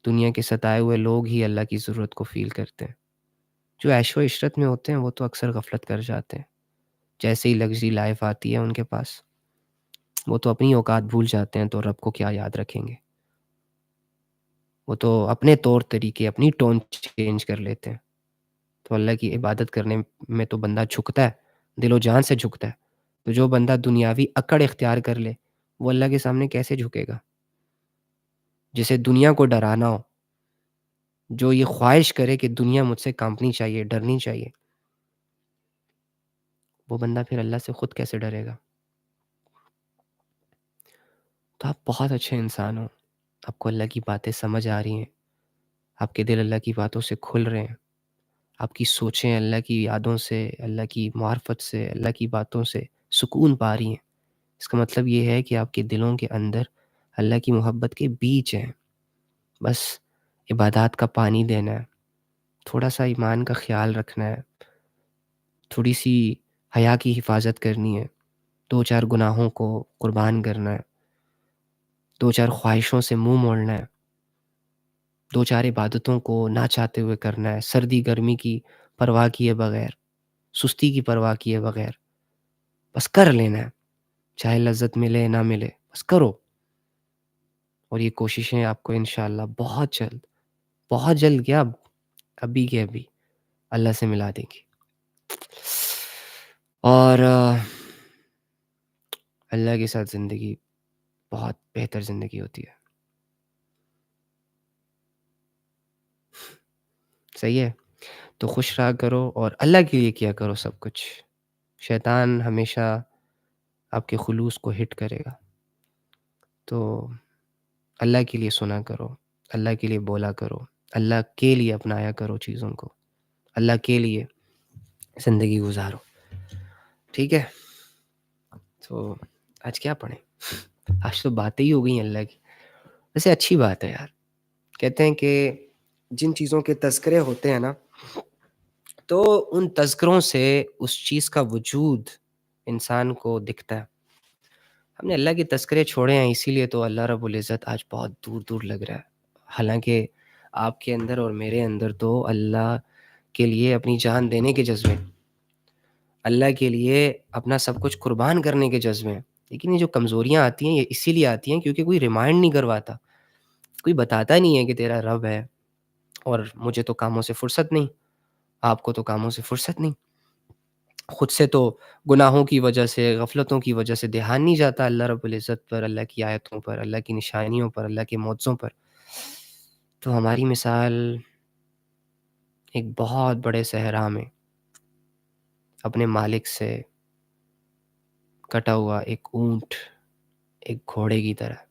دنیا کے ستائے ہوئے لوگ ہی اللہ کی ضرورت کو فیل کرتے ہیں. جو عیش و عشرت میں ہوتے ہیں وہ تو اکثر غفلت کر جاتے ہیں. جیسے ہی لگژری لائف آتی ہے ان کے پاس، وہ تو اپنی اوقات بھول جاتے ہیں، تو رب کو کیا یاد رکھیں گے. وہ تو اپنے طور طریقے، اپنی ٹون چینج کر لیتے ہیں. تو اللہ کی عبادت کرنے میں تو بندہ جھکتا ہے، دل و جان سے جھکتا ہے. تو جو بندہ دنیاوی اکڑ اختیار کر لے وہ اللہ کے سامنے کیسے جھکے گا؟ جسے دنیا کو ڈرانا ہو، جو یہ خواہش کرے کہ دنیا مجھ سے کانپنی چاہیے، ڈرنی چاہیے، وہ بندہ پھر اللہ سے خود کیسے ڈرے گا؟ تو آپ بہت اچھے انسان ہو، آپ کو اللہ کی باتیں سمجھ آ رہی ہیں، آپ کے دل اللہ کی باتوں سے کھل رہے ہیں، آپ کی سوچیں اللہ کی یادوں سے، اللہ کی معرفت سے، اللہ کی باتوں سے سکون پا رہی ہیں. اس کا مطلب یہ ہے کہ آپ کے دلوں کے اندر اللہ کی محبت کے بیج ہیں. بس عبادات کا پانی دینا ہے، تھوڑا سا ایمان کا خیال رکھنا ہے، تھوڑی سی حیا کی حفاظت کرنی ہے، 2-4 گناہوں کو قربان کرنا ہے، 2-4 خواہشوں سے منہ موڑنا ہے، 2-4 عبادتوں کو نہ چاہتے ہوئے کرنا ہے، سردی گرمی کی پرواہ کیے بغیر، سستی کی پرواہ کیے بغیر، بس کر لینا ہے، چاہے لذت ملے نہ ملے، بس کرو. اور یہ کوششیں آپ کو انشاءاللہ بہت جلد کیا ابھی کے ابھی اللہ سے ملا دے گی. اور اللہ کے ساتھ زندگی بہت بہتر زندگی ہوتی ہے. صحیح ہے؟ تو خوش رہا کرو اور اللہ کے لیے کیا کرو سب کچھ. شیطان ہمیشہ آپ کے خلوص کو ہٹ کرے گا. تو اللہ کے لیے سنا کرو، اللہ کے لیے بولا کرو، اللہ کے لیے اپنایا کرو چیزوں کو، اللہ کے لیے زندگی گزارو. ٹھیک ہے؟ تو آج کیا پڑھیں؟ آج تو باتیں ہی ہو گئی ہیں اللہ کی. ویسے اچھی بات ہے یار. کہتے ہیں کہ جن چیزوں کے تذکرے ہوتے ہیں نا، تو ان تذکروں سے اس چیز کا وجود انسان کو دکھتا ہے. ہم نے اللہ کے تذکرے چھوڑے ہیں، اسی لیے تو اللہ رب العزت آج بہت دور دور لگ رہا ہے. حالانکہ آپ کے اندر اور میرے اندر تو اللہ کے لیے اپنی جان دینے کے جذبے، اللہ کے لیے اپنا سب کچھ قربان کرنے کے جذبے ہیں. لیکن یہ جو کمزوریاں آتی ہیں یہ اسی لیے آتی ہیں کیونکہ کوئی ریمائنڈ نہیں کرواتا، کوئی بتاتا نہیں ہے کہ تیرا رب ہے اور مجھے تو کاموں سے فرصت نہیں، آپ کو تو کاموں سے فرصت نہیں. خود سے تو گناہوں کی وجہ سے، غفلتوں کی وجہ سے دھیان نہیں جاتا اللہ رب العزت پر، اللہ کی آیتوں پر، اللہ کی نشانیوں پر، اللہ کے معجزوں پر. تو ہماری مثال ایک بہت بڑے صحرا میں اپنے مالک سے کٹا ہوا ایک اونٹ، ایک گھوڑے کی طرح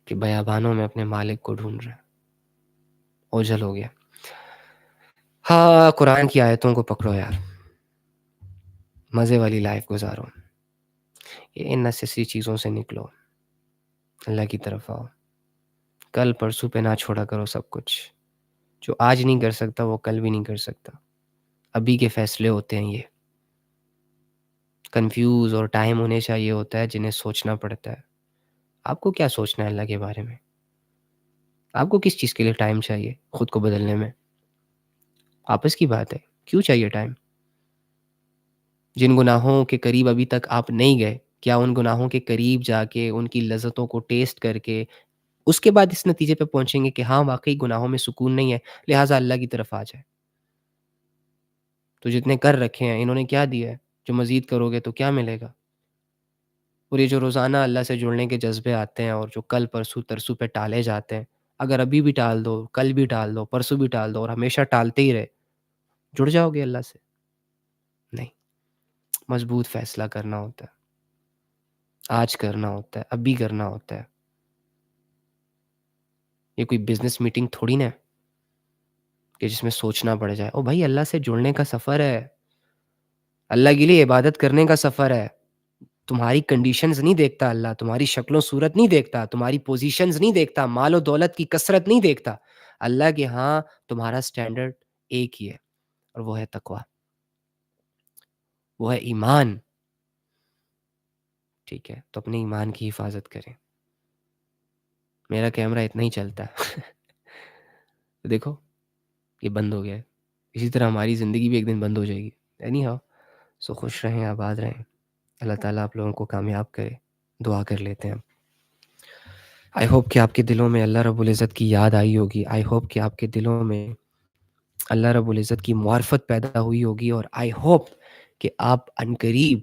کہ بیابانوں میں اپنے مالک کو ڈھونڈ رہا ہے. اوجھل ہو گیا. ہاں، قرآن کی آیتوں کو پکڑو یار، مزے والی لائف گزارو، یہ ان نیسیسری چیزوں سے نکلو، اللہ کی طرف آؤ. کل پرسوں پہ نہ چھوڑا کرو سب کچھ. جو آج نہیں کر سکتا وہ کل بھی نہیں کر سکتا. ابھی کے فیصلے ہوتے ہیں یہ، کنفیوز اور ٹائم ہونے چاہیے ہوتا ہے جنہیں سوچنا پڑتا ہے. آپ کو کیا سوچنا ہے اللہ کے بارے میں؟ آپ کو کس چیز کے لیے ٹائم چاہیے خود کو بدلنے میں؟ آپس کی بات ہے، کیوں چاہیے ٹائم؟ جن گناہوں کے قریب ابھی تک آپ نہیں گئے، کیا ان گناہوں کے قریب جا کے ان کی لذتوں کو ٹیسٹ کر کے اس کے بعد اس نتیجے پہ پہنچیں گے کہ ہاں واقعی گناہوں میں سکون نہیں ہے، لہٰذا اللہ کی طرف آ جائے. تو جتنے کر رکھے ہیں انہوں نے کیا دیا ہے؟ جو مزید کرو گے تو کیا ملے گا؟ اور یہ جو روزانہ اللہ سے جڑنے کے جذبے آتے ہیں اور جو کل پرسوں ترسوں پہ ٹالے جاتے ہیں، اگر ابھی بھی ٹال دو، کل بھی ٹال دو، پرسوں بھی ٹال دو اور ہمیشہ ٹالتے ہی رہے، جڑ جاؤ گے اللہ سے؟ نہیں. مضبوط فیصلہ کرنا ہوتا ہے، آج کرنا ہوتا ہے، ابھی کرنا ہوتا ہے. یہ کوئی بزنس میٹنگ تھوڑی نا ہے کہ جس میں سوچنا پڑ جائے. او بھائی، اللہ سے جڑنے کا سفر ہے، اللہ کے لیے عبادت کرنے کا سفر ہے. تمہاری کنڈیشنز نہیں دیکھتا اللہ، تمہاری شکل و صورت نہیں دیکھتا، تمہاری پوزیشنز نہیں دیکھتا، مال و دولت کی کثرت نہیں دیکھتا. اللہ کے ہاں تمہارا سٹینڈرڈ ایک ہی ہے، اور وہ ہے تقوی، وہ ہے ایمان. ٹھیک ہے؟ تو اپنے ایمان کی حفاظت کریں. میرا کیمرہ اتنا ہی چلتا ہے. دیکھو یہ بند ہو گیا ہے. اسی طرح ہماری زندگی بھی ایک دن بند ہو جائے گی. اینی ہاؤ، سو خوش رہیں، آباد رہیں. اللہ تعالیٰ آپ لوگوں کو کامیاب کرے. دعا کر لیتے ہیں. آئی ہوپ کہ آپ کے دلوں میں اللہ رب العزت کی یاد آئی ہوگی. آئی ہوپ کہ آپ کے دلوں میں اللہ رب العزت کی معرفت پیدا ہوئی ہوگی. اور آئی ہوپ کہ آپ عنقریب،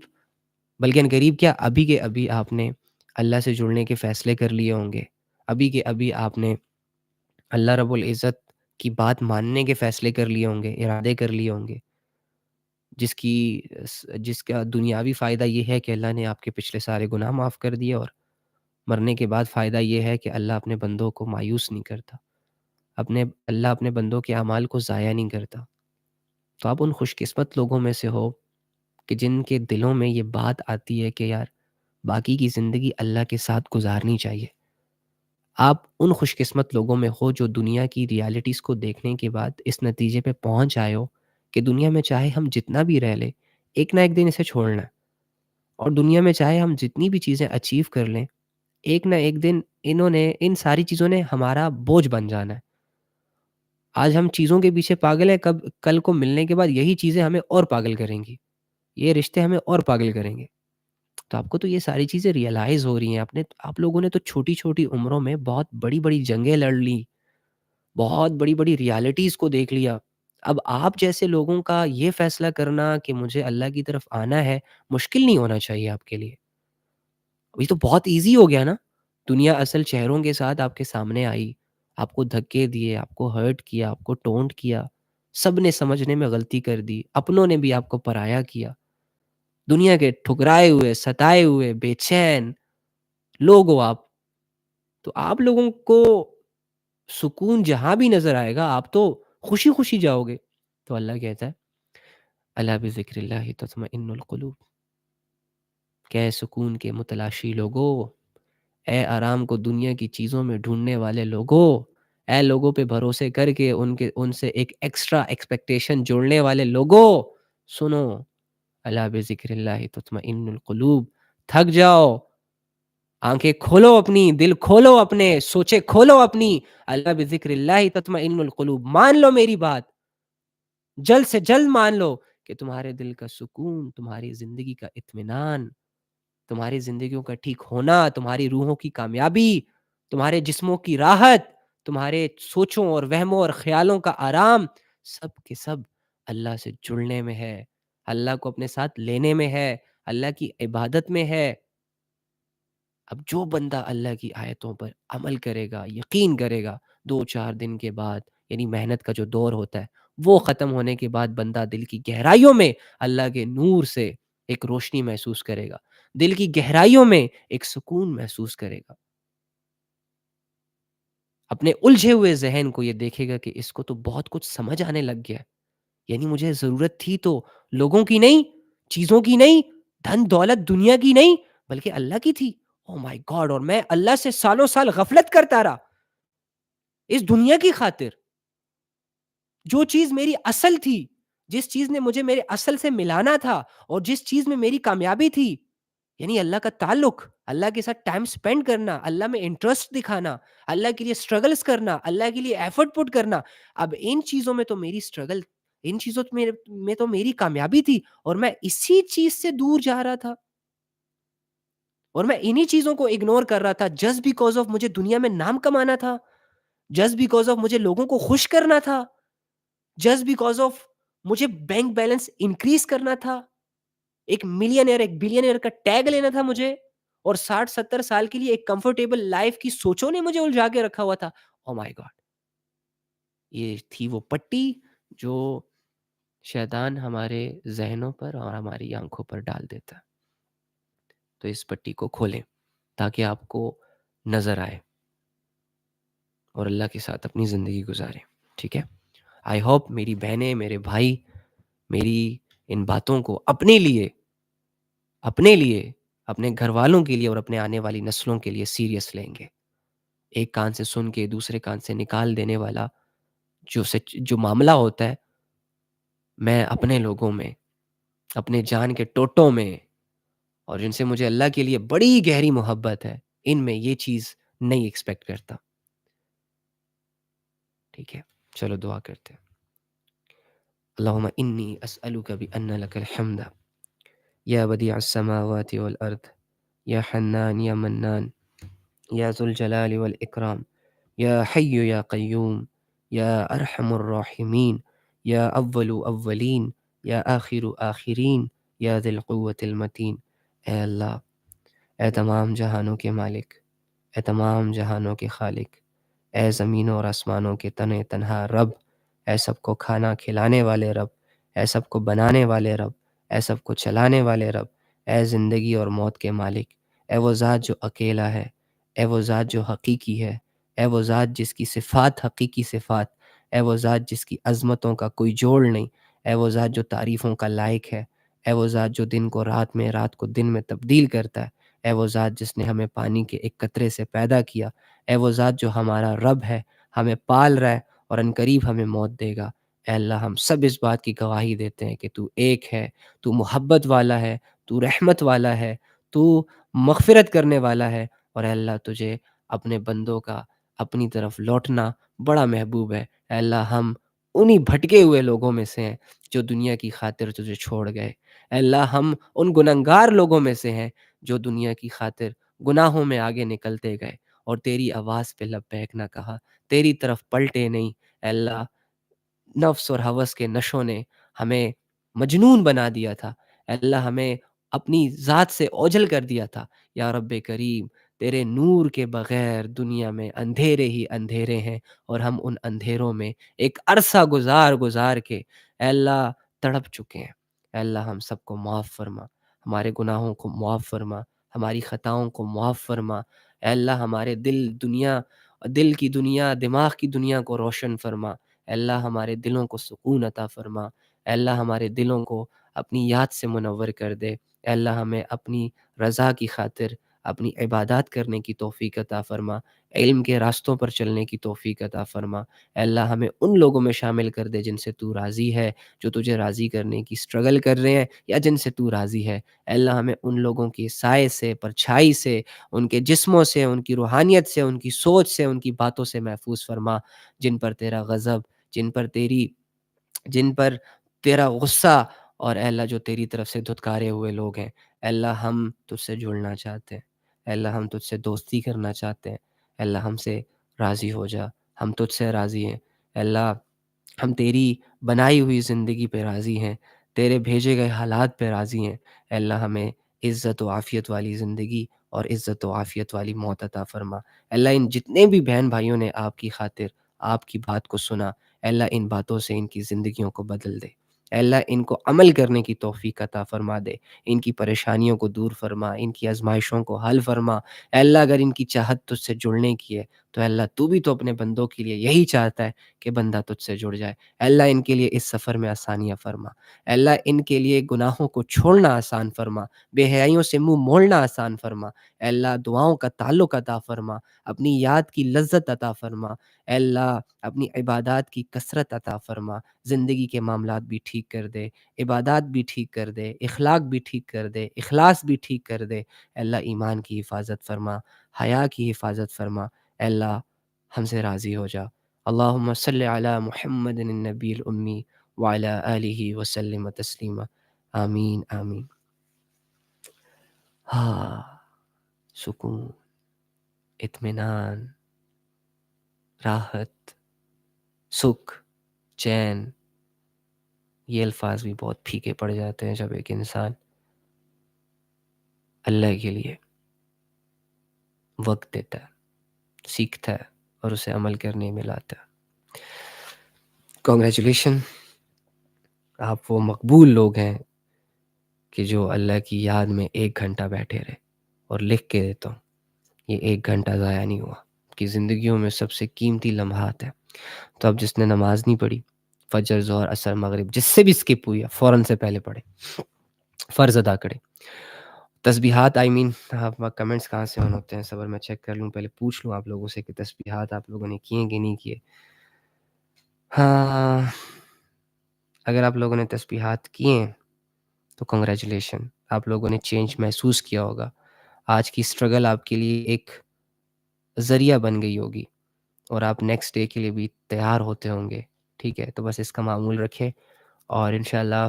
بلکہ عنقریب کیا، ابھی کے ابھی آپ نے اللہ سے جڑنے کے فیصلے کر لیے ہوں گے. ابھی کے ابھی آپ نے اللہ رب العزت کی بات ماننے کے فیصلے کر لیے ہوں گے، ارادے کر لیے ہوں گے، جس کا دنیاوی فائدہ یہ ہے کہ اللہ نے آپ کے پچھلے سارے گناہ معاف کر دیے، اور مرنے کے بعد فائدہ یہ ہے کہ اللہ اپنے بندوں کو مایوس نہیں کرتا، اللہ اپنے بندوں کے اعمال کو ضائع نہیں کرتا. تو آپ ان خوش قسمت لوگوں میں سے ہو کہ جن کے دلوں میں یہ بات آتی ہے کہ یار باقی کی زندگی اللہ کے ساتھ گزارنی چاہیے. آپ ان خوش قسمت لوگوں میں ہو جو دنیا کی ریالٹیز کو دیکھنے کے بعد اس نتیجے پہ پہنچ آئے ہو کہ دنیا میں چاہے ہم جتنا بھی رہ لیں، ایک نہ ایک دن اسے چھوڑنا ہے، اور دنیا میں چاہے ہم جتنی بھی چیزیں اچیو کر لیں، ایک نہ ایک دن ان ساری چیزوں نے ہمارا بوجھ بن جانا ہے۔ آج ہم چیزوں کے پیچھے پاگل ہیں، کل کو ملنے کے بعد یہی چیزیں ہمیں اور پاگل کریں گی، یہ رشتے ہمیں اور پاگل کریں گے۔ تو آپ کو تو یہ ساری چیزیں ریئلائز ہو رہی ہیں، آپ لوگوں نے تو چھوٹی چھوٹی عمروں میں بہت بڑی بڑی جنگیں لڑ لی، بہت بڑی بڑی ریالٹیز کو دیکھ لیا۔ اب آپ جیسے لوگوں کا یہ فیصلہ کرنا کہ مجھے اللہ کی طرف آنا ہے، مشکل نہیں ہونا چاہیے آپ کے لیے۔ یہ تو بہت ایزی ہو گیا نا، دنیا اصل چہروں کے ساتھ آپ کے سامنے آئی، آپ کو دھکے دیے، آپ کو ہرٹ کیا، آپ کو ٹونٹ کیا، سب نے سمجھنے میں غلطی کر دی، اپنوں نے بھی آپ کو پرایا کیا، دنیا کے ٹھکرائے ہوئے، ستائے ہوئے، بے چین لوگ ہو آپ۔ تو آپ لوگوں کو سکون جہاں بھی نظر آئے گا، آپ تو خوشی خوشی جاؤ گے۔ تو اللہ کہتا ہے الا بذکر اللہ تطمئن القلوب، کہ اے سکون کے متلاشی لوگو، اے آرام کو دنیا کی چیزوں میں ڈھونڈنے والے لوگو، اے لوگوں پہ بھروسے کر کے ان سے ایک ایکسٹرا ایکسپیکٹیشن جوڑنے والے لوگو، سنو، الا بذکر اللہ تطمئن القلوب، تھک جاؤ، آنکھیں کھولو اپنی، دل کھولو اپنے، سوچے کھولو اپنی، اللہ بذکر اللہ تطمئن القلوب، مان لو میری بات، جلد سے جلد مان لو کہ تمہارے دل کا سکون، تمہاری زندگی کا اطمینان، تمہاری زندگیوں کا ٹھیک ہونا، تمہاری روحوں کی کامیابی، تمہارے جسموں کی راحت، تمہارے سوچوں اور وہموں اور خیالوں کا آرام، سب کے سب اللہ سے جڑنے میں ہے، اللہ کو اپنے ساتھ لینے میں ہے، اللہ کی عبادت میں ہے۔ اب جو بندہ اللہ کی آیتوں پر عمل کرے گا، یقین کرے گا، 2-4 دن کے بعد، یعنی محنت کا جو دور ہوتا ہے وہ ختم ہونے کے بعد بندہ دل کی گہرائیوں میں اللہ کے نور سے ایک روشنی محسوس کرے گا، دل کی گہرائیوں میں ایک سکون محسوس کرے گا، اپنے الجھے ہوئے ذہن کو یہ دیکھے گا کہ اس کو تو بہت کچھ سمجھ آنے لگ گیا ہے، یعنی مجھے ضرورت تھی تو لوگوں کی نہیں، چیزوں کی نہیں، دھن دولت دنیا کی نہیں، بلکہ اللہ کی تھی۔ او مائی گاڈ، اور میں اللہ سے سالوں سال غفلت کرتا رہا اس دنیا کی خاطر، جو چیز میری اصل تھی، جس چیز نے مجھے میرے اصل سے ملانا تھا، اور جس چیز میں میری کامیابی تھی، یعنی اللہ کا تعلق، اللہ کے ساتھ ٹائم سپینڈ کرنا، اللہ میں انٹرسٹ دکھانا، اللہ کے لیے اسٹرگلز کرنا، اللہ کے لیے ایفرٹ پٹ کرنا۔ اب ان چیزوں میں تو میری اسٹرگل، ان چیزوں میں تو میری کامیابی تھی، اور میں اسی چیز سے دور جا رہا تھا، اور میں انہی چیزوں کو اگنور کر رہا تھا جسٹ بیکاز آف مجھے دنیا میں نام کمانا تھا، جسٹ بیکاز آف مجھے لوگوں کو خوش کرنا تھا، جسٹ بیکاز آف مجھے بینک بیلنس انکریز کرنا تھا، ایک ملینئر، ایک بلینئر کا ٹیگ لینا تھا مجھے، اور 60-70 سال کے لیے ایک کمفرٹیبل لائف کی سوچوں نے مجھے الجھا کے رکھا ہوا تھا۔ او مائی گاڈ، یہ تھی وہ پٹی جو شیطان ہمارے ذہنوں پر اور ہماری آنکھوں پر ڈال دیتا ہے۔ تو اس پٹی کو کھولیں تاکہ آپ کو نظر آئے اور اللہ کے ساتھ اپنی زندگی گزاریں، ٹھیک ہے؟ آئی ہوپ میری بہنیں، میرے بھائی میری ان باتوں کو اپنے لیے، اپنے گھر والوں کے لیے اور اپنے آنے والی نسلوں کے لیے سیریس لیں گے۔ ایک کان سے سن کے دوسرے کان سے نکال دینے والا جو معاملہ ہوتا ہے، میں اپنے لوگوں میں، اپنے جان کے ٹوٹوں میں، اور جن سے مجھے اللہ کے لیے بڑی گہری محبت ہے، ان میں یہ چیز نہیں ایکسپیکٹ کرتا، ٹھیک ہے؟ چلو دعا کرتے ہیں۔ اللہم انی اسألک بأن لک الحمد یا بدیع السماوات والارض یا حنان یا منان یا ذو الجلال والاکرام یا حی یا قیوم یا ارحم الراحمین یا اول اولین یا آخر آخرین یا ذی القوة المتین۔ اے اللہ، اے تمام جہانوں کے مالک، اے تمام جہانوں کے خالق، اے زمینوں اور آسمانوں کے تنے تنہا رب، اے سب کو کھانا کھلانے والے رب، اے سب کو بنانے والے رب، اے سب کو چلانے والے رب، اے زندگی اور موت کے مالک، اے وہ ذات جو اکیلا ہے، اے وہ ذات جو حقیقی ہے، اے وہ ذات جس کی صفات حقیقی صفات، اے وہ ذات جس کی عظمتوں کا کوئی جوڑ نہیں، اے وہ ذات جو تعریفوں کا لائق ہے، اے وہ ذات جو دن کو رات میں، رات کو دن میں تبدیل کرتا ہے، اے وہ ذات جس نے ہمیں پانی کے ایک قطرے سے پیدا کیا، اے وہ ذات جو ہمارا رب ہے، ہمیں پال رہا ہے اور عنقریب ہمیں موت دے گا۔ اے اللہ ہم سب اس بات کی گواہی دیتے ہیں کہ تو ایک ہے، تو محبت والا ہے، تو رحمت والا ہے، تو مغفرت کرنے والا ہے، اور اے اللہ تجھے اپنے بندوں کا اپنی طرف لوٹنا بڑا محبوب ہے۔ اے اللہ ہم انہی بھٹکے ہوئے لوگوں میں سے ہیں جو دنیا کی خاطر تجھے چھوڑ گئے۔ اے اللہ ہم ان گنہگار لوگوں میں سے ہیں جو دنیا کی خاطر گناہوں میں آگے نکلتے گئے اور تیری آواز پہ لبیک نہ کہا، تیری طرف پلٹے نہیں۔ اے اللہ نفس اور ہوس کے نشوں نے ہمیں مجنون بنا دیا تھا، اے اللہ ہمیں اپنی ذات سے اوجھل کر دیا تھا۔ یا رب کریم، تیرے نور کے بغیر دنیا میں اندھیرے ہی اندھیرے ہیں، اور ہم ان اندھیروں میں ایک عرصہ گزار گزار کے اے اللہ تڑپ چکے ہیں۔ اے اللہ ہم سب کو معاف فرما، ہمارے گناہوں کو معاف فرما، ہماری خطاؤں کو معاف فرما۔ اے اللہ ہمارے دل کی دنیا، دماغ کی دنیا کو روشن فرما۔ اے اللہ ہمارے دلوں کو سکون عطا فرما۔ اے اللہ ہمارے دلوں کو اپنی یاد سے منور کر دے۔ اے اللہ ہمیں اپنی رضا کی خاطر اپنی عبادات کرنے کی توفیق عطا فرما، علم کے راستوں پر چلنے کی توفیق عطا فرما۔ اے اللہ ہمیں ان لوگوں میں شامل کر دے جن سے تو راضی ہے، جو تجھے راضی کرنے کی سٹرگل کر رہے ہیں یا جن سے تو راضی ہے۔ اے اللہ ہمیں ان لوگوں کی سائے سے، پرچھائی سے، ان کے جسموں سے، ان کی روحانیت سے، ان کی سوچ سے، ان کی باتوں سے محفوظ فرما، جن پر تیرا غضب، جن پر تیرا غصہ، اور اے اللہ جو تیری طرف سے دھتکارے ہوئے لوگ ہیں۔ اے اللہ ہم تجھ سے جڑنا چاہتے ہیں، اے اللہ ہم تجھ سے دوستی کرنا چاہتے ہیں۔ اے اللہ ہم سے راضی ہو جا، ہم تجھ سے راضی ہیں۔ اے اللہ ہم تیری بنائی ہوئی زندگی پہ راضی ہیں، تیرے بھیجے گئے حالات پہ راضی ہیں۔ اے اللہ ہمیں عزت و عافیت والی زندگی اور عزت و عافیت والی موت عطا فرما۔ اے اللہ ان جتنے بھی بہن بھائیوں نے آپ کی خاطر آپ کی بات کو سنا، اے اللہ ان باتوں سے ان کی زندگیوں کو بدل دے۔ اے اللہ ان کو عمل کرنے کی توفیق عطا فرما دے، ان کی پریشانیوں کو دور فرما، ان کی آزمائشوں کو حل فرما۔ اے اللہ اگر ان کی چاہت تجھ سے جڑنے کی ہے تو اے اللہ تو بھی تو اپنے بندوں کے لیے یہی چاہتا ہے کہ بندہ تجھ سے جڑ جائے۔ اے اللہ ان کے لیے اس سفر میں آسانیاں فرما، اے اللہ ان کے لیے گناہوں کو چھوڑنا آسان فرما، بے حیائیوں سے منہ موڑنا آسان فرما۔ اے اللہ دعاؤں کا تعلق عطا فرما، اپنی یاد کی لذت عطا فرما۔ اے اللہ اپنی عبادات کی کثرت عطا فرما، زندگی کے معاملات بھی ٹھیک کر دے، عبادات بھی ٹھیک کر دے، اخلاق بھی ٹھیک کر دے، اخلاص بھی ٹھیک کر دے۔ اے اللہ ایمان کی حفاظت فرما، حیا کی حفاظت فرما۔ اے اللہ ہم سے راضی ہو جا۔ اللہم صلی علی محمد النبی الامی وعلی آلہ وسلم تسلیما۔ آمین آمین۔ ہاں، سکون، اطمینان، راحت، سکھ، چین، یہ الفاظ بھی بہت پھیکے پڑ جاتے ہیں جب ایک انسان اللہ کے لیے وقت دیتا ہے، سیکھتا ہے اور اسے عمل کرنے میں لاتا ہے۔ کنگریچولیشن، آپ وہ مقبول لوگ ہیں کہ جو اللہ کی یاد میں 1 گھنٹہ بیٹھے رہے، اور لکھ کے دیتا ہوں یہ 1 گھنٹہ ضائع نہیں ہوا، کہ زندگیوں میں سب سے قیمتی لمحات ہیں۔ تو اب جس نے نماز نہیں پڑھی، فجر، ظہر، عصر، مغرب، جس سے بھی اسکپ ہوئی ہے فوراً سے پہلے پڑھے، فرض ادا کرے۔ تسبیحات آپ کمنٹس کہاں سے آن ہوتے ہیں؟ صبر میں چیک کر لوں، پہلے پوچھ لوں آپ لوگوں سے کہ تسبیحات آپ لوگوں نے کیے کہ نہیں کیے۔ ہاں، اگر آپ لوگوں نے تسبیحات کیے ہیں تو کنگریچولیشن، آپ لوگوں نے چینج محسوس کیا ہوگا۔ آج کی اسٹرگل آپ کے لیے ایک ذریعہ بن گئی ہوگی، اور آپ نیکسٹ ڈے کے لیے بھی تیار ہوتے ہوں گے۔ ٹھیک ہے، تو بس اس کا معمول رکھیں، اور انشاءاللہ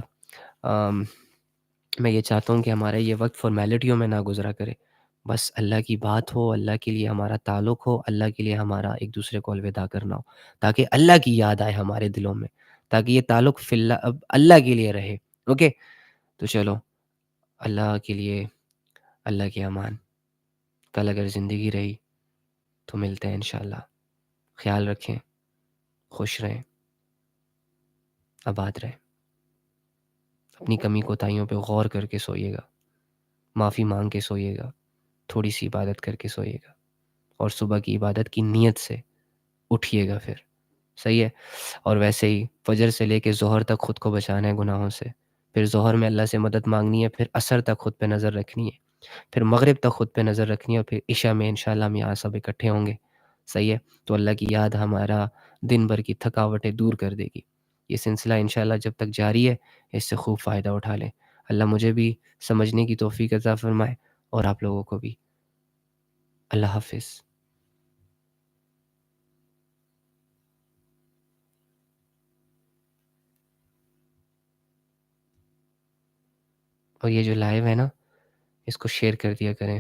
میں یہ چاہتا ہوں کہ ہمارا یہ وقت فارمیلٹیوں میں نہ گزرا کرے، بس اللہ کی بات ہو، اللہ کے لیے ہمارا تعلق ہو، اللہ کے لیے ہمارا ایک دوسرے کو الوداع کرنا ہو، تاکہ اللہ کی یاد آئے ہمارے دلوں میں، تاکہ یہ تعلق فی اللہ اب اللہ کے لیے رہے۔ اوکے، تو چلو، اللہ کے لیے، اللہ کے امان۔ کل اگر زندگی رہی تو ملتے ہیں انشاءاللہ۔ خیال رکھیں، خوش رہیں، آباد رہیں، اپنی کمی کوتاہیوں پہ غور کر کے سوئیے گا، معافی مانگ کے سوئیے گا، تھوڑی سی عبادت کر کے سوئیے گا، اور صبح کی عبادت کی نیت سے اٹھیے گا پھر۔ صحیح ہے؟ اور ویسے ہی فجر سے لے کے ظہر تک خود کو بچانا ہے گناہوں سے، پھر ظہر میں اللہ سے مدد مانگنی ہے، پھر عصر تک خود پہ نظر رکھنی ہے، پھر مغرب تک خود پہ نظر رکھنی ہے، اور پھر عشاء میں انشاءاللہ ہم یہاں سب اکٹھے ہوں گے صحیح ہے؟ تو اللہ کی یاد ہمارا دن بھر کی تھکاوٹیں دور کر دے گی۔ یہ سلسلہ انشاءاللہ جب تک جاری ہے، اس سے خوب فائدہ اٹھا لیں۔ اللہ مجھے بھی سمجھنے کی توفیق عطا فرمائے اور آپ لوگوں کو بھی۔ اللہ حافظ۔ اور یہ جو لائیو ہے نا، اس کو شیئر کر دیا کریں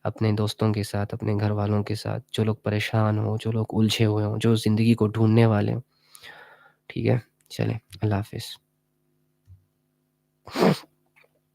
اپنے دوستوں کے ساتھ، اپنے گھر والوں کے ساتھ، جو لوگ پریشان ہوں، جو لوگ الجھے ہوئے ہوں، جو زندگی کو ڈھونڈنے والے ہوں۔ ٹھیک ہے؟ چلیں، اللہ حافظ۔